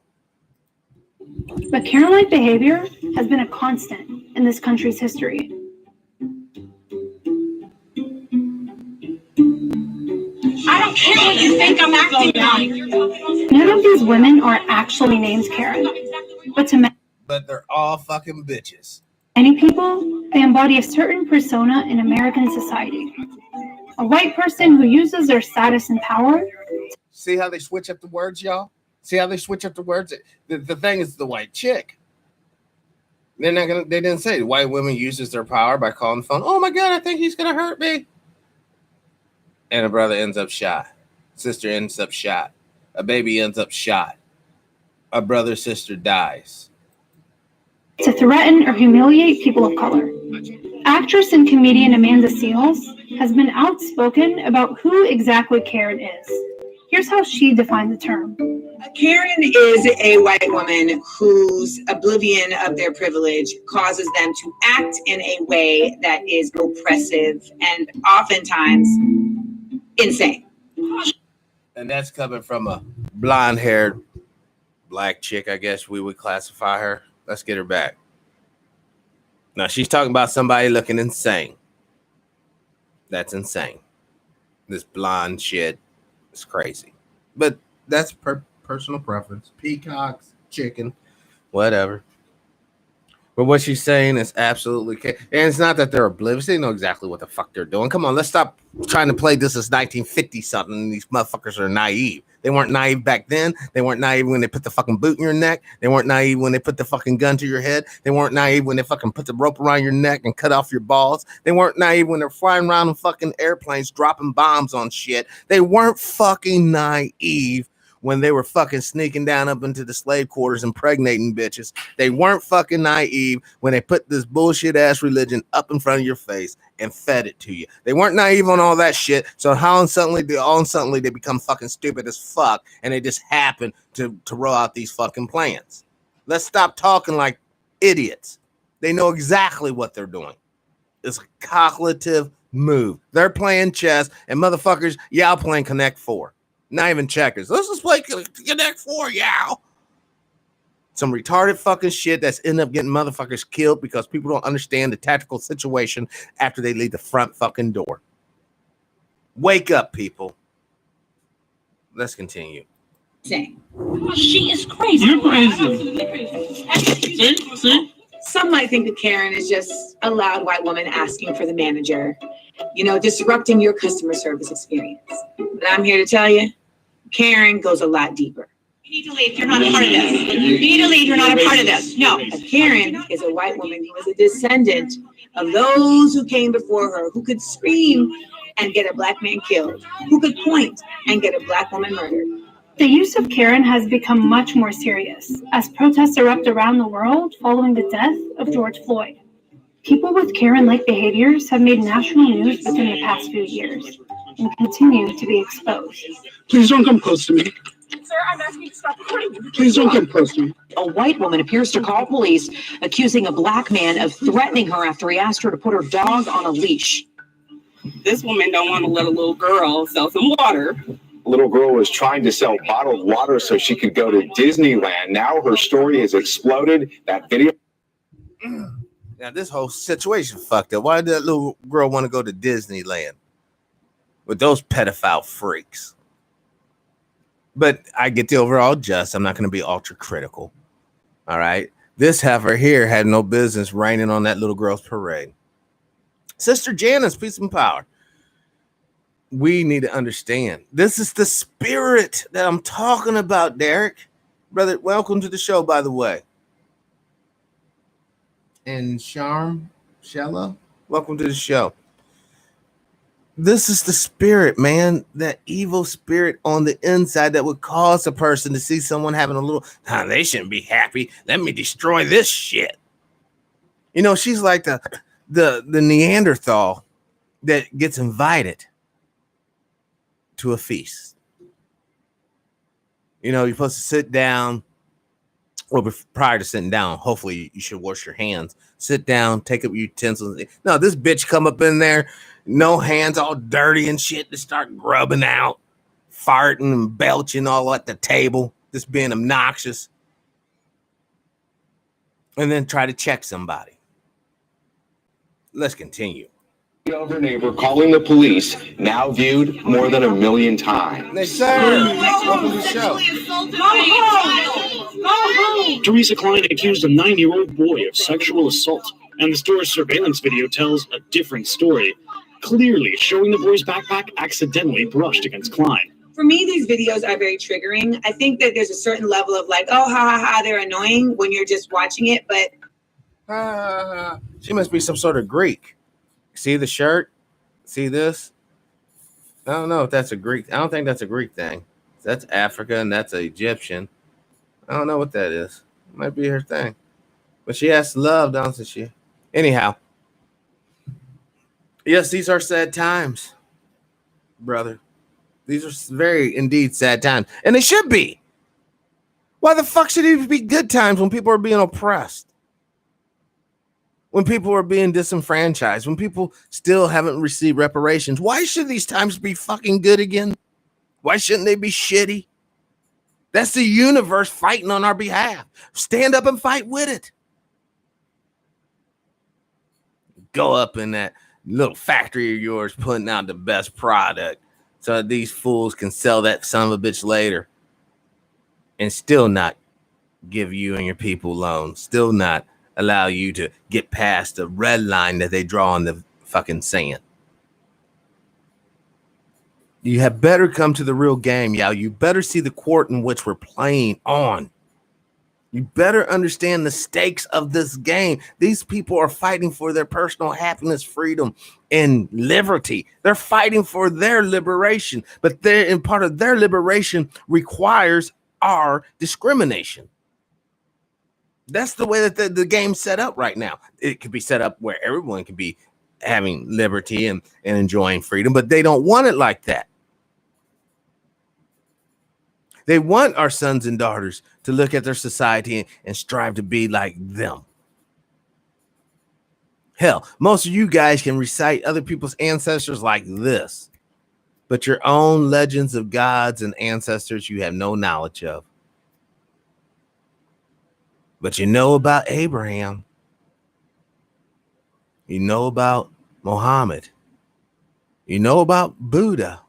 Speaker 12: But Karen-like behavior has been a constant in this country's history.
Speaker 10: I don't care what you think I'm acting like.
Speaker 12: None of these women are actually named Karen,
Speaker 1: but they're all fucking bitches.
Speaker 12: Many people, they embody a certain persona in American society. A white person who uses their status and power.
Speaker 1: See how they switch up the words, y'all? See how they switch up the words? The thing is the white chick. They didn't say white women uses their power by calling the phone. Oh my God, I think he's gonna hurt me. And a brother ends up shot. Sister ends up shot. A baby ends up shot. A brother, sister dies.
Speaker 12: To threaten or humiliate people of color. Actress and comedian Amanda Seales has been outspoken about who exactly Karen is. Here's how she defined the term.
Speaker 14: A Karen is a white woman whose oblivion of their privilege causes them to act in a way that is oppressive and oftentimes insane.
Speaker 1: And that's coming from a blonde-haired black chick, I guess we would classify her. Let's get her back. Now, she's talking about somebody looking insane. That's insane. This blonde shit is crazy. But that's personal preference. Peacocks, chicken, whatever. But what she's saying is absolutely, and it's not that they're oblivious. They know exactly what the fuck they're doing. Come on, let's stop trying to play this as 1950 something. And these motherfuckers are naive. They weren't naive back then. They weren't naive when they put the fucking boot in your neck. They weren't naive when they put the fucking gun to your head. They weren't naive when they fucking put the rope around your neck and cut off your balls. They weren't naive when they're flying around in fucking airplanes, dropping bombs on shit. They weren't fucking naive when they were fucking sneaking down up into the slave quarters, impregnating bitches. They weren't fucking naive when they put this bullshit ass religion up in front of your face and fed it to you. They weren't naive on all that shit. So how suddenly they become fucking stupid as fuck, and they just happen to roll out these fucking plans. Let's stop talking like idiots. They know exactly what they're doing. It's a calculative move. They're playing chess, and motherfuckers, y'all playing Connect 4. Not even checkers. Let's just play Connect 4, y'all. Some retarded fucking shit that's end up getting motherfuckers killed because people don't understand the tactical situation after they leave the front fucking door. Wake up, people. Let's continue.
Speaker 13: She is crazy.
Speaker 5: You're crazy.
Speaker 13: Absolutely crazy.
Speaker 5: See?
Speaker 14: Some might think that Karen is just a loud white woman asking for the manager, disrupting your customer service experience. But I'm here to tell you, Karen goes a lot deeper.
Speaker 13: You need to leave. You're not a part of this. You need to leave. You're not a part of this. No.
Speaker 14: Karen is a white woman who is a descendant of those who came before her, who could scream and get a black man killed, who could point and get a black woman murdered.
Speaker 12: The use of Karen has become much more serious as protests erupt around the world following the death of George Floyd. People with Karen-like behaviors have made national news within the past few years and continue to be exposed.
Speaker 5: Please don't come close to me.
Speaker 13: Sir, I'm asking you to stop recording.
Speaker 5: Please don't come close to me.
Speaker 15: A white woman appears to call police, accusing a black man of threatening her after he asked her to put her dog on a leash.
Speaker 3: This woman don't want to let a little girl sell some water.
Speaker 9: Little girl was trying to sell bottled water so she could go to Disneyland. Now her story has exploded. That video.
Speaker 1: Now this whole situation fucked up. Why did that little girl want to go to Disneyland with those pedophile freaks? But I get the overall gist. I'm not going to be ultra critical. All right. This heifer here had no business raining on that little girl's parade. Sister Janice, peace and power. We need to understand. This is the spirit that I'm talking about, Derek. Brother, welcome to the show, by the way. And Shella, welcome to the show. This is the spirit, man. That evil spirit on the inside that would cause a person to see someone having a little, they shouldn't be happy. Let me destroy this shit. She's like the Neanderthal that gets invited to a feast. You're supposed to sit down. Well, prior to sitting down, hopefully you should wash your hands. Sit down, take up your utensils. No, this bitch come up in there, no hands, all dirty and shit, to start grubbing out, farting and belching all at the table, just being obnoxious. And then try to check somebody. Let's continue.
Speaker 9: Over neighbor calling the police, now viewed more than 1 million times.
Speaker 1: They say, welcome to the show.
Speaker 5: Teresa Klein accused a 9-year-old boy of sexual assault, and the store's surveillance video tells a different story, clearly showing the boy's backpack accidentally brushed against Klein.
Speaker 14: For me, these videos are very triggering. I think that there's a certain level of like, oh, ha, ha, ha, they're annoying when you're just watching it, but...
Speaker 1: She must be some sort of Greek. See the shirt? See this? I don't know if that's a Greek. I don't think that's a Greek thing. That's Africa and that's Egyptian. I don't know what that is. It might be her thing. But she has love, doesn't she? Anyhow. Yes, these are sad times, brother. These are very, indeed, sad times. And they should be. Why the fuck should it be good times when people are being oppressed? When people are being disenfranchised, when people still haven't received reparations, why should these times be fucking good again? Why shouldn't they be shitty? That's the universe fighting on our behalf. Stand up and fight with it. Go up in that little factory of yours putting out the best product so that these fools can sell that son of a bitch later and still not give you and your people loans, still not allow you to get past the red line that they draw on the fucking sand. You have better come to the real game, y'all. You better see the court in which we're playing on. You better understand the stakes of this game. These people are fighting for their personal happiness, freedom, and liberty. They're fighting for their liberation, but part of their liberation requires our discrimination. That's the way that the game's set up right now. It could be set up where everyone can be having liberty and enjoying freedom, but they don't want it like that. They want our sons and daughters to look at their society and strive to be like them. Hell, most of you guys can recite other people's ancestors like this, but your own legends of gods and ancestors you have no knowledge of. But you know about Abraham. You know about Muhammad. You know about Buddha.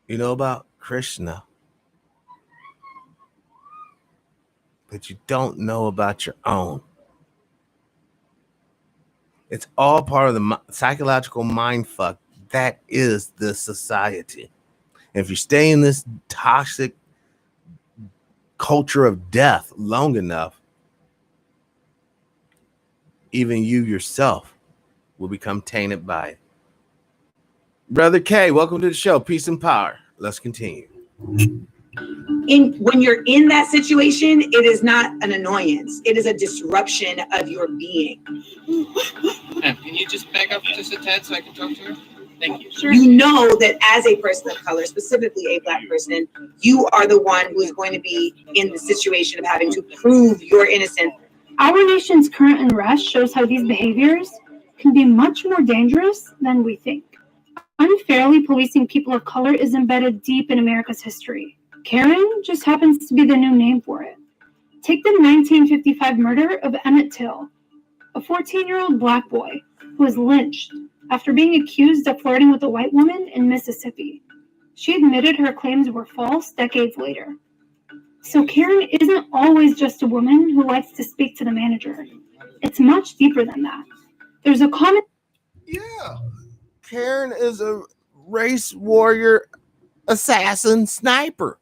Speaker 1: You know about Krishna. But you don't know about your own. It's all part of the psychological mind fuck that is this society. And if you stay in this toxic culture of death long enough, even you yourself will become tainted by it. Brother K, welcome to the show. Peace and power. Let's continue.
Speaker 14: When you're in that situation, it is not an annoyance. It is a disruption of your being.
Speaker 16: Can you just back up just a tad so I can talk to her? Thank you.
Speaker 14: Sure. You know that as a person of color, specifically a Black person, you are the one who is going to be in the situation of having to prove your innocence.
Speaker 12: Our nation's current unrest shows how these behaviors can be much more dangerous than we think. Unfairly policing people of color is embedded deep in America's history. Karen just happens to be the new name for it. Take the 1955 murder of Emmett Till, a 14-year-old Black boy who was lynched after being accused of flirting with a white woman in Mississippi. She admitted her claims were false decades later. So Karen isn't always just a woman who likes to speak to the manager. It's much deeper than that. There's a common...
Speaker 1: Yeah. Karen is a race warrior, assassin, sniper.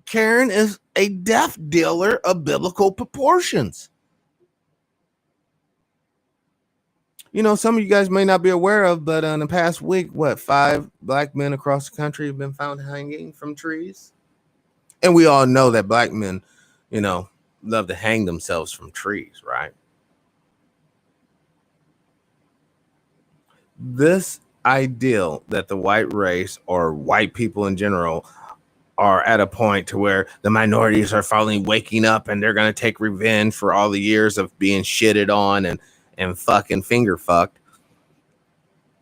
Speaker 1: Karen is a death dealer of biblical proportions. You know, some of you guys may not be aware of, but in the past week, 5 Black men across the country have been found hanging from trees. And we all know that Black men, you know, love to hang themselves from trees, right? This ideal that the white race or white people in general are at a point to where the minorities are finally waking up and they're going to take revenge for all the years of being shitted on and fucking finger fucked.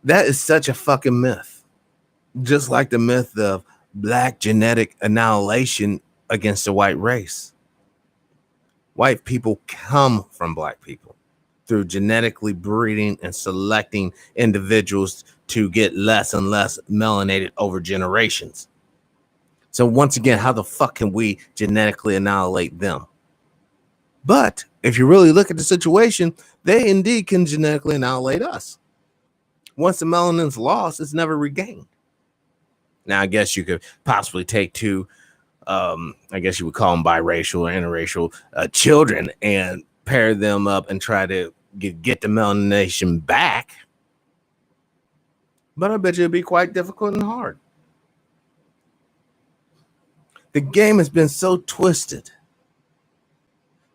Speaker 1: That is such a fucking myth. Just like the myth of Black genetic annihilation against the white race. White people come from Black people through genetically breeding and selecting individuals to get less and less melanated over generations. So once again, how the fuck can we genetically annihilate them? But if you really look at the situation, they indeed can genetically annihilate us. Once the melanin's lost, it's never regained. Now, I guess you could possibly take two, I guess you would call them biracial or interracial children and pair them up and try to get the melanation back. But I bet you it'd be quite difficult and hard. The game has been so twisted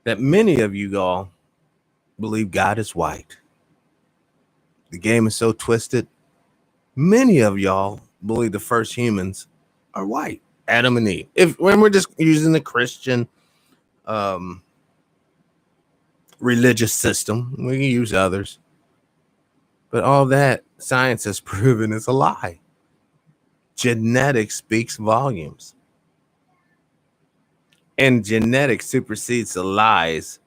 Speaker 1: that many of you all believe God is white. The game is so twisted, many of y'all believe the first humans are white, Adam and Eve. When we're just using the Christian religious system, we can use others. But all that science has proven is a lie. Genetics speaks volumes. And genetics supersedes the lies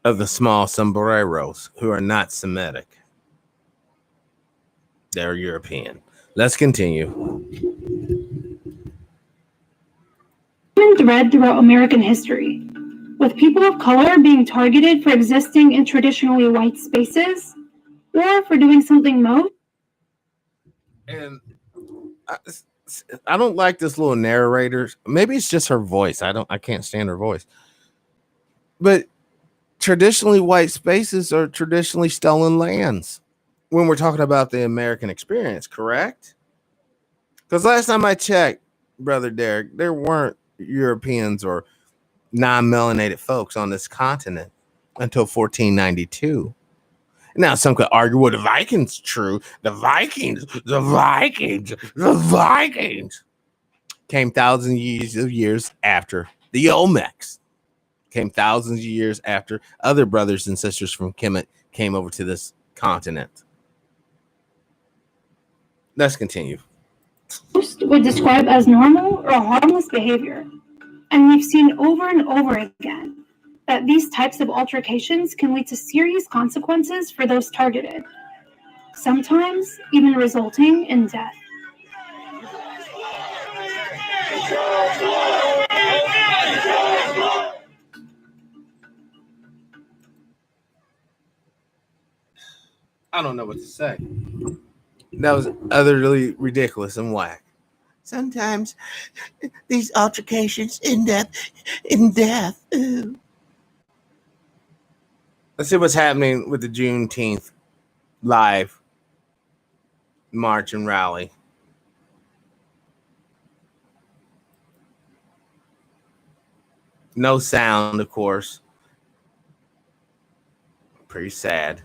Speaker 1: of the small sombreros who are not Semitic. They're European. Let's continue.
Speaker 12: Common thread throughout American history. with people of color being targeted for existing in traditionally white spaces or for doing something most.
Speaker 1: And I don't like this little narrator. Maybe it's just her voice. I can't stand her voice. But traditionally white spaces are traditionally stolen lands when we're talking about the American experience, correct? Because last time I checked, Brother Derek, there weren't Europeans or non-melanated folks on this continent until 1492. Now, some could argue, well, the Vikings true. The Vikings came thousands of years after the Olmecs. Came thousands of years after other brothers and sisters from Kemet came over to this continent. Let's continue.
Speaker 12: Most would describe as normal or harmless behavior. And we've seen over and over again that these types of altercations can lead to serious consequences for those targeted, sometimes even resulting in death.
Speaker 1: I don't know what to say. That was utterly ridiculous and whack. Sometimes these altercations end up in death. Ooh. Let's see what's happening with the Juneteenth live march and rally. No sound, of course. Pretty sad.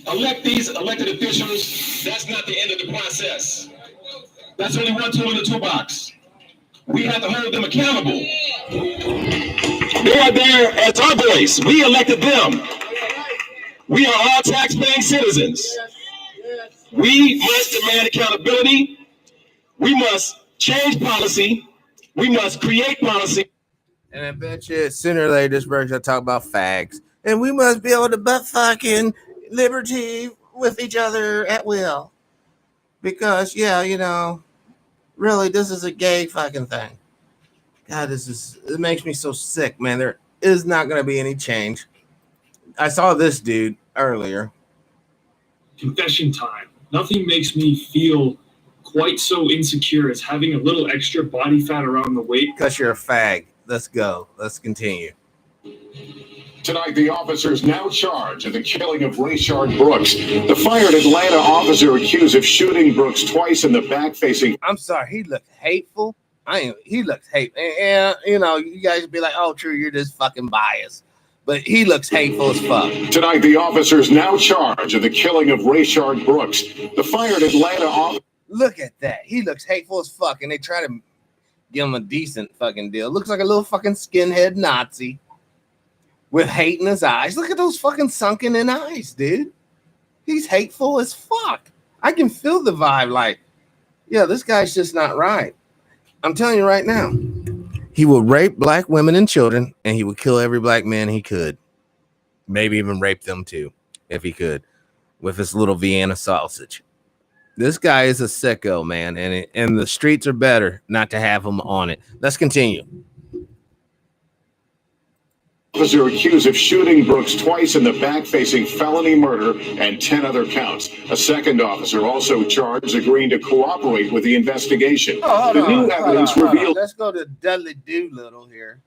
Speaker 17: Elect these elected officials, that's not the end of the process. That's only one tool in the toolbox. We have to hold them accountable. They are there as our voice. We elected them. We are all tax-paying citizens. We must demand accountability. We must change policy. We must create policy.
Speaker 1: And I bet you sooner or later this break will talk about fags. And we must be able to butt fucking liberty with each other at will. Because, yeah, you know, really, this is a gay fucking thing. God, it makes me so sick, man. There is not going to be any change. I saw this dude earlier.
Speaker 18: Confession time. Nothing makes me feel quite so insecure as having a little extra body fat around the waist.
Speaker 1: Because you're a fag. Let's go. Let's continue.
Speaker 9: Tonight, the officers now charged of the killing of Rayshard Brooks. The fired Atlanta officer accused of shooting Brooks twice in the back facing.
Speaker 1: I'm sorry, he looked hateful. He looks hateful. And, you know, you guys be like, oh, true, you're just fucking biased. But he looks hateful as fuck.
Speaker 9: Tonight, the officers now charged of the killing of Rayshard Brooks. The fired Atlanta officer.
Speaker 1: Look at that. He looks hateful as fuck. And they try to give him a decent fucking deal. Looks like a little fucking skinhead Nazi. With hate in his eyes. Look at those fucking sunken in eyes, dude. He's hateful as fuck. I can feel the vibe like, yeah, this guy's just not right. I'm telling you right now. He will rape black women and children, and he would kill every black man he could. Maybe even rape them too, if he could, with his little Vienna sausage. This guy is a sicko, man, and the streets are better not to have him on it. Let's continue.
Speaker 9: Officer accused of shooting Brooks twice in the back facing felony murder and 10 other counts. A second officer also charged agreeing to cooperate with the investigation. The new evidence revealed.
Speaker 1: Let's go to Dudley Doolittle here.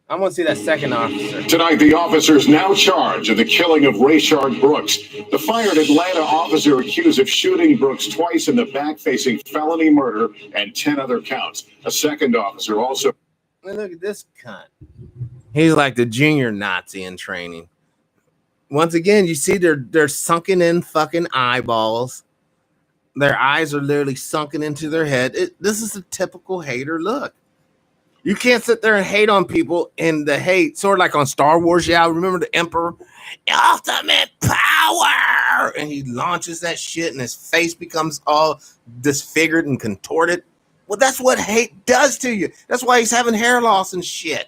Speaker 1: I want to see that second officer.
Speaker 9: Tonight, the officers now charged of the killing of Rayshard Brooks. The fired Atlanta officer accused of shooting Brooks twice in the back facing felony murder and 10 other counts. A second officer also.
Speaker 1: Look at this cunt. He's like the junior Nazi in training. Once again, you see they're sunken in fucking eyeballs. Their eyes are literally sunken into their head. This is a typical hater look. You can't sit there and hate on people, and the hate, sort of like on Star Wars, yeah, remember the Emperor? Ultimate power! And he launches that shit, and his face becomes all disfigured and contorted. Well, that's what hate does to you. That's why he's having hair loss and shit.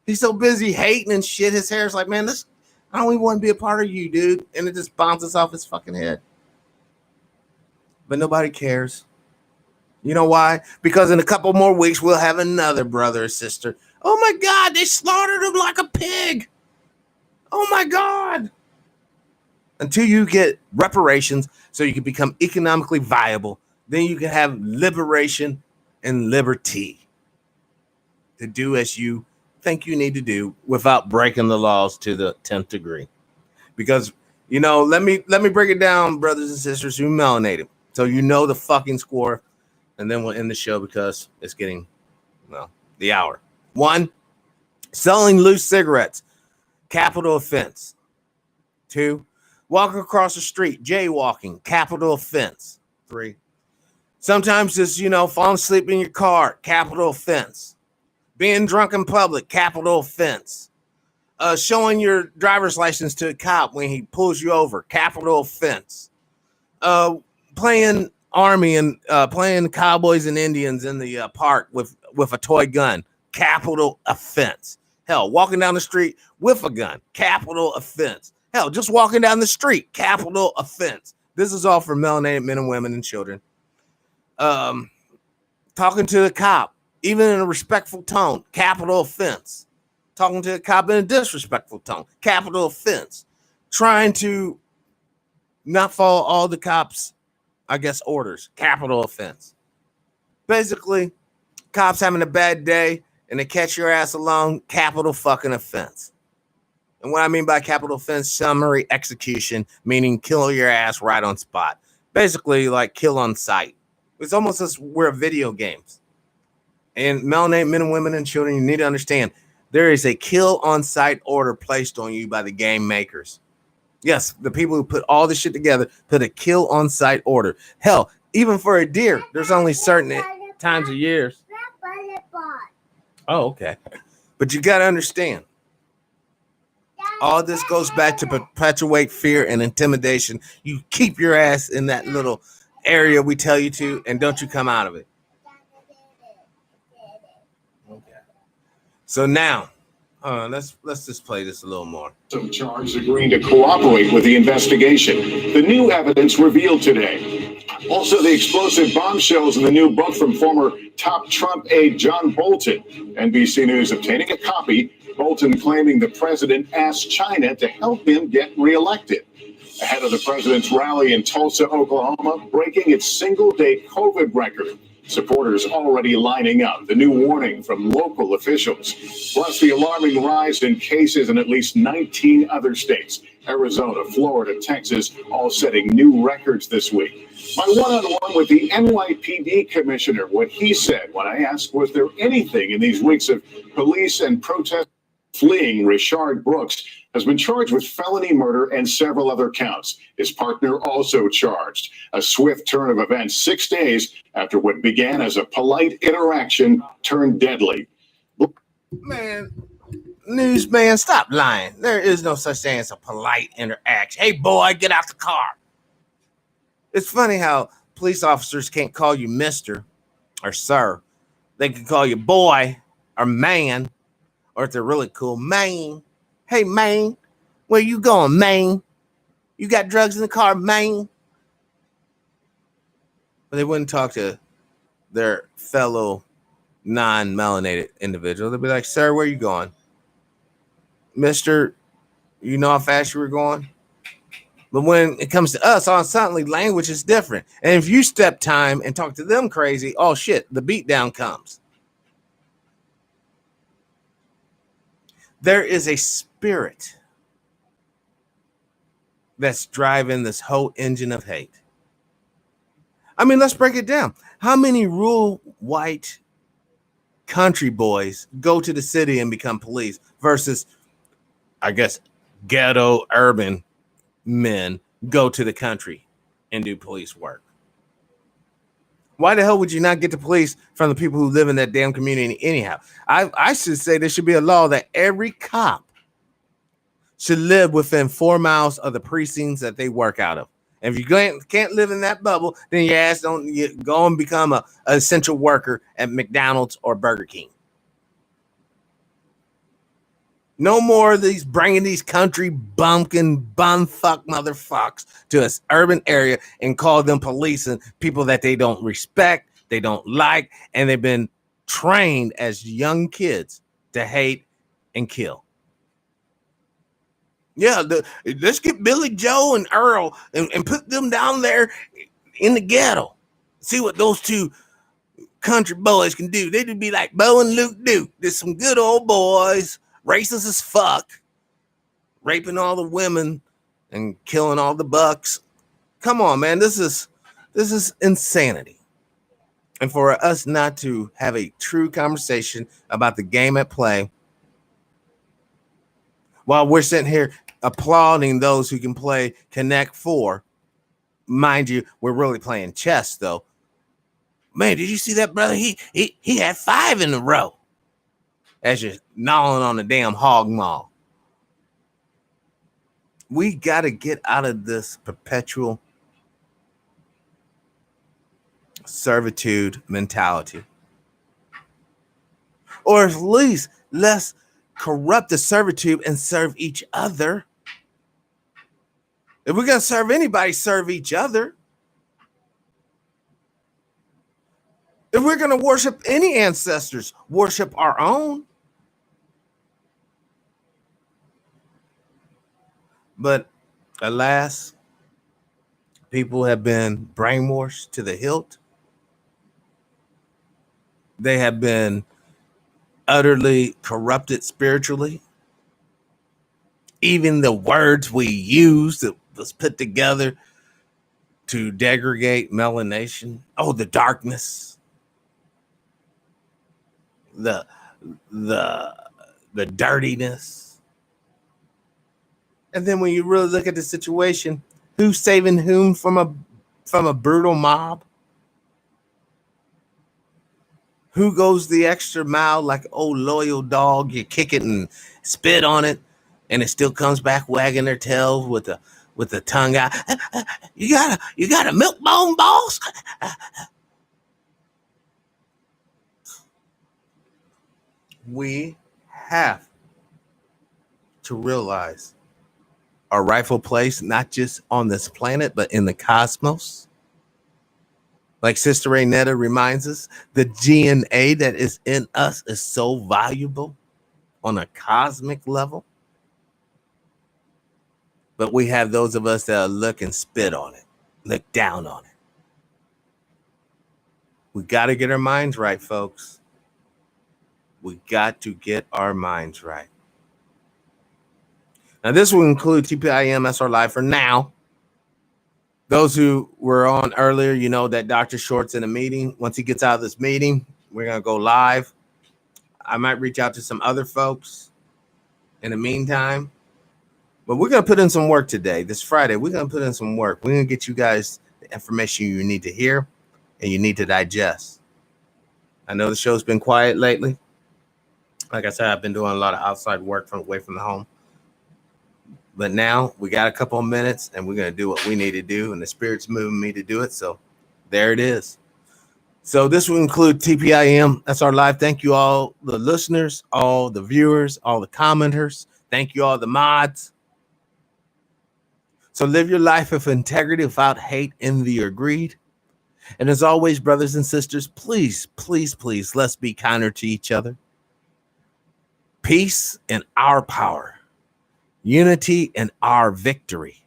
Speaker 1: He's so busy hating and shit. His hair's like, man, I don't even want to be a part of you, dude. And it just bounces off his fucking head. But nobody cares. You know why? Because in a couple more weeks, we'll have another brother or sister Oh my God, they slaughtered him like a pig. Oh my God. Until you get reparations so you can become economically viable, then you can have liberation and liberty to do as you think you need to do without breaking the laws to the 10th degree. Because, let me break it down, brothers and sisters who melanated, so you know the fucking score, and then we'll end the show because it's getting, the hour. 1, selling loose cigarettes, capital offense. 2, walking across the street, jaywalking, capital offense. 3, sometimes just, falling asleep in your car, capital offense. Being drunk in public, capital offense. Showing your driver's license to a cop when he pulls you over, capital offense. Playing army and playing cowboys and Indians in the park with a toy gun, capital offense. Hell, walking down the street with a gun, capital offense. Hell, just walking down the street, capital offense. This is all for melanated men and women and children. Talking to the cop, even in a respectful tone, capital offense. Talking to a cop in a disrespectful tone, capital offense. Trying to not follow all the cops, orders, capital offense. Basically, cops having a bad day and they catch your ass alone, capital fucking offense. And what I mean by capital offense, summary execution, meaning kill your ass right on spot. Basically, like kill on sight. It's almost as we're video games. And melanated men and women and children, you need to understand, there is a kill on sight order placed on you by the game makers. Yes, the people who put all this shit together put a kill on sight order. Hell, even for a deer, there's only certain times of years. Oh, okay. But you got to understand, all this goes back to perpetuate fear and intimidation. You keep your ass in that little area we tell you to, and don't you come out of it. So now, let's just play this a little more.
Speaker 9: Some charged agreeing to cooperate with the investigation. The new evidence revealed today. Also, the explosive bombshells in the new book from former top Trump aide John Bolton. NBC News obtaining a copy. Bolton claiming the president asked China to help him get reelected. Ahead of the president's rally in Tulsa, Oklahoma, breaking its single-day COVID record. Supporters already lining up. The new warning from local officials. Plus the alarming rise in cases in at least 19 other states. Arizona, Florida, Texas, all setting new records this week. My one-on-one with the NYPD commissioner, what he said when I asked, was there anything in these weeks of police and protest fleeing? Richard Brooks has been charged with felony murder and several other counts. His partner also charged. A swift turn of events 6 days after what began as a polite interaction turned deadly.
Speaker 1: Man, newsman, stop lying. There is no such thing as a polite interaction. Hey, boy, get out the car. It's funny how police officers can't call you Mr. or Sir. They can call you boy or man, or if they're really cool, man. Hey, man, where you going, man? You got drugs in the car, man? But they wouldn't talk to their fellow non-melanated individual. They'd be like, sir, where you going? Mister, you know how fast you were going? But when it comes to us, suddenly language is different. And if you step time and talk to them crazy, oh shit, the beat down comes. There is a spirit that's driving this whole engine of hate. I mean, let's break it down. How many rural white country boys go to the city and become police versus, I guess, ghetto urban men go to the country and do police work? Why the hell would you not get the police from the people who live in that damn community anyhow? I should say there should be a law that every cop should live within 4 miles of the precincts that they work out of. And if you can't live in that bubble, then your ass don't go and become an essential worker at McDonald's or Burger King. No more of these bringing these country bumpkin bumfuck motherfucks to an urban area and call them police and people that they don't respect, they don't like, and they've been trained as young kids to hate and kill. Yeah, let's get Billy Joe and Earl and put them down there in the ghetto. See what those two country boys can do. They'd be like Bo and Luke Duke. There's some good old boys, racist as fuck, raping all the women and killing all the bucks. Come on, man. This is insanity. And for us not to have a true conversation about the game at play while we're sitting here applauding those who can play Connect 4. Mind you, we're really playing chess, though. Man, did you see that, brother? He had 5 in a row as you're gnawing on the damn hog maw. We got to get out of this perpetual servitude mentality. Or at least let's corrupt the servitude and serve each other. If we're going to serve anybody, serve each other. If we're going to worship any ancestors, worship our own. But alas, people have been brainwashed to the hilt. They have been utterly corrupted spiritually. Even the words we use that was put together to degrade melanation. Oh, the darkness. The dirtiness. And then when you really look at the situation, who's saving whom from a brutal mob? Who goes the extra mile like old loyal dog? You kick it and spit on it, and it still comes back wagging their tail with the tongue out. You got a milk bone, boss? We have to realize our rightful place, not just on this planet, but in the cosmos. Like Sister Raynetta reminds us, the DNA that is in us is so valuable on a cosmic level. But we have those of us that look and spit on it, look down on it. We got to get our minds right, folks. We got to get our minds right. Now, this will include TPIM SR Live for now. Those who were on earlier, you know that Dr. Short's in a meeting. Once he gets out of this meeting, we're going to go live. I might reach out to some other folks in the meantime. But we're going to put in some work today. This Friday, we're going to put in some work. We're going to get you guys the information you need to hear and you need to digest. I know the show's been quiet lately. Like I said, I've been doing a lot of outside work away from the home. But now we got a couple of minutes and we're going to do what we need to do. And the Spirit's moving me to do it. So there it is. So this will include TPIM SR Live. Thank you all the listeners, all the viewers, all the commenters. Thank you all the mods. So live your life of integrity without hate, envy, or greed. And as always, brothers and sisters, please, please, please, let's be kinder to each other. Peace in our power. Unity in our victory.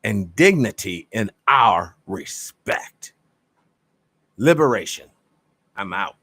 Speaker 1: And dignity in our respect. Liberation. I'm out.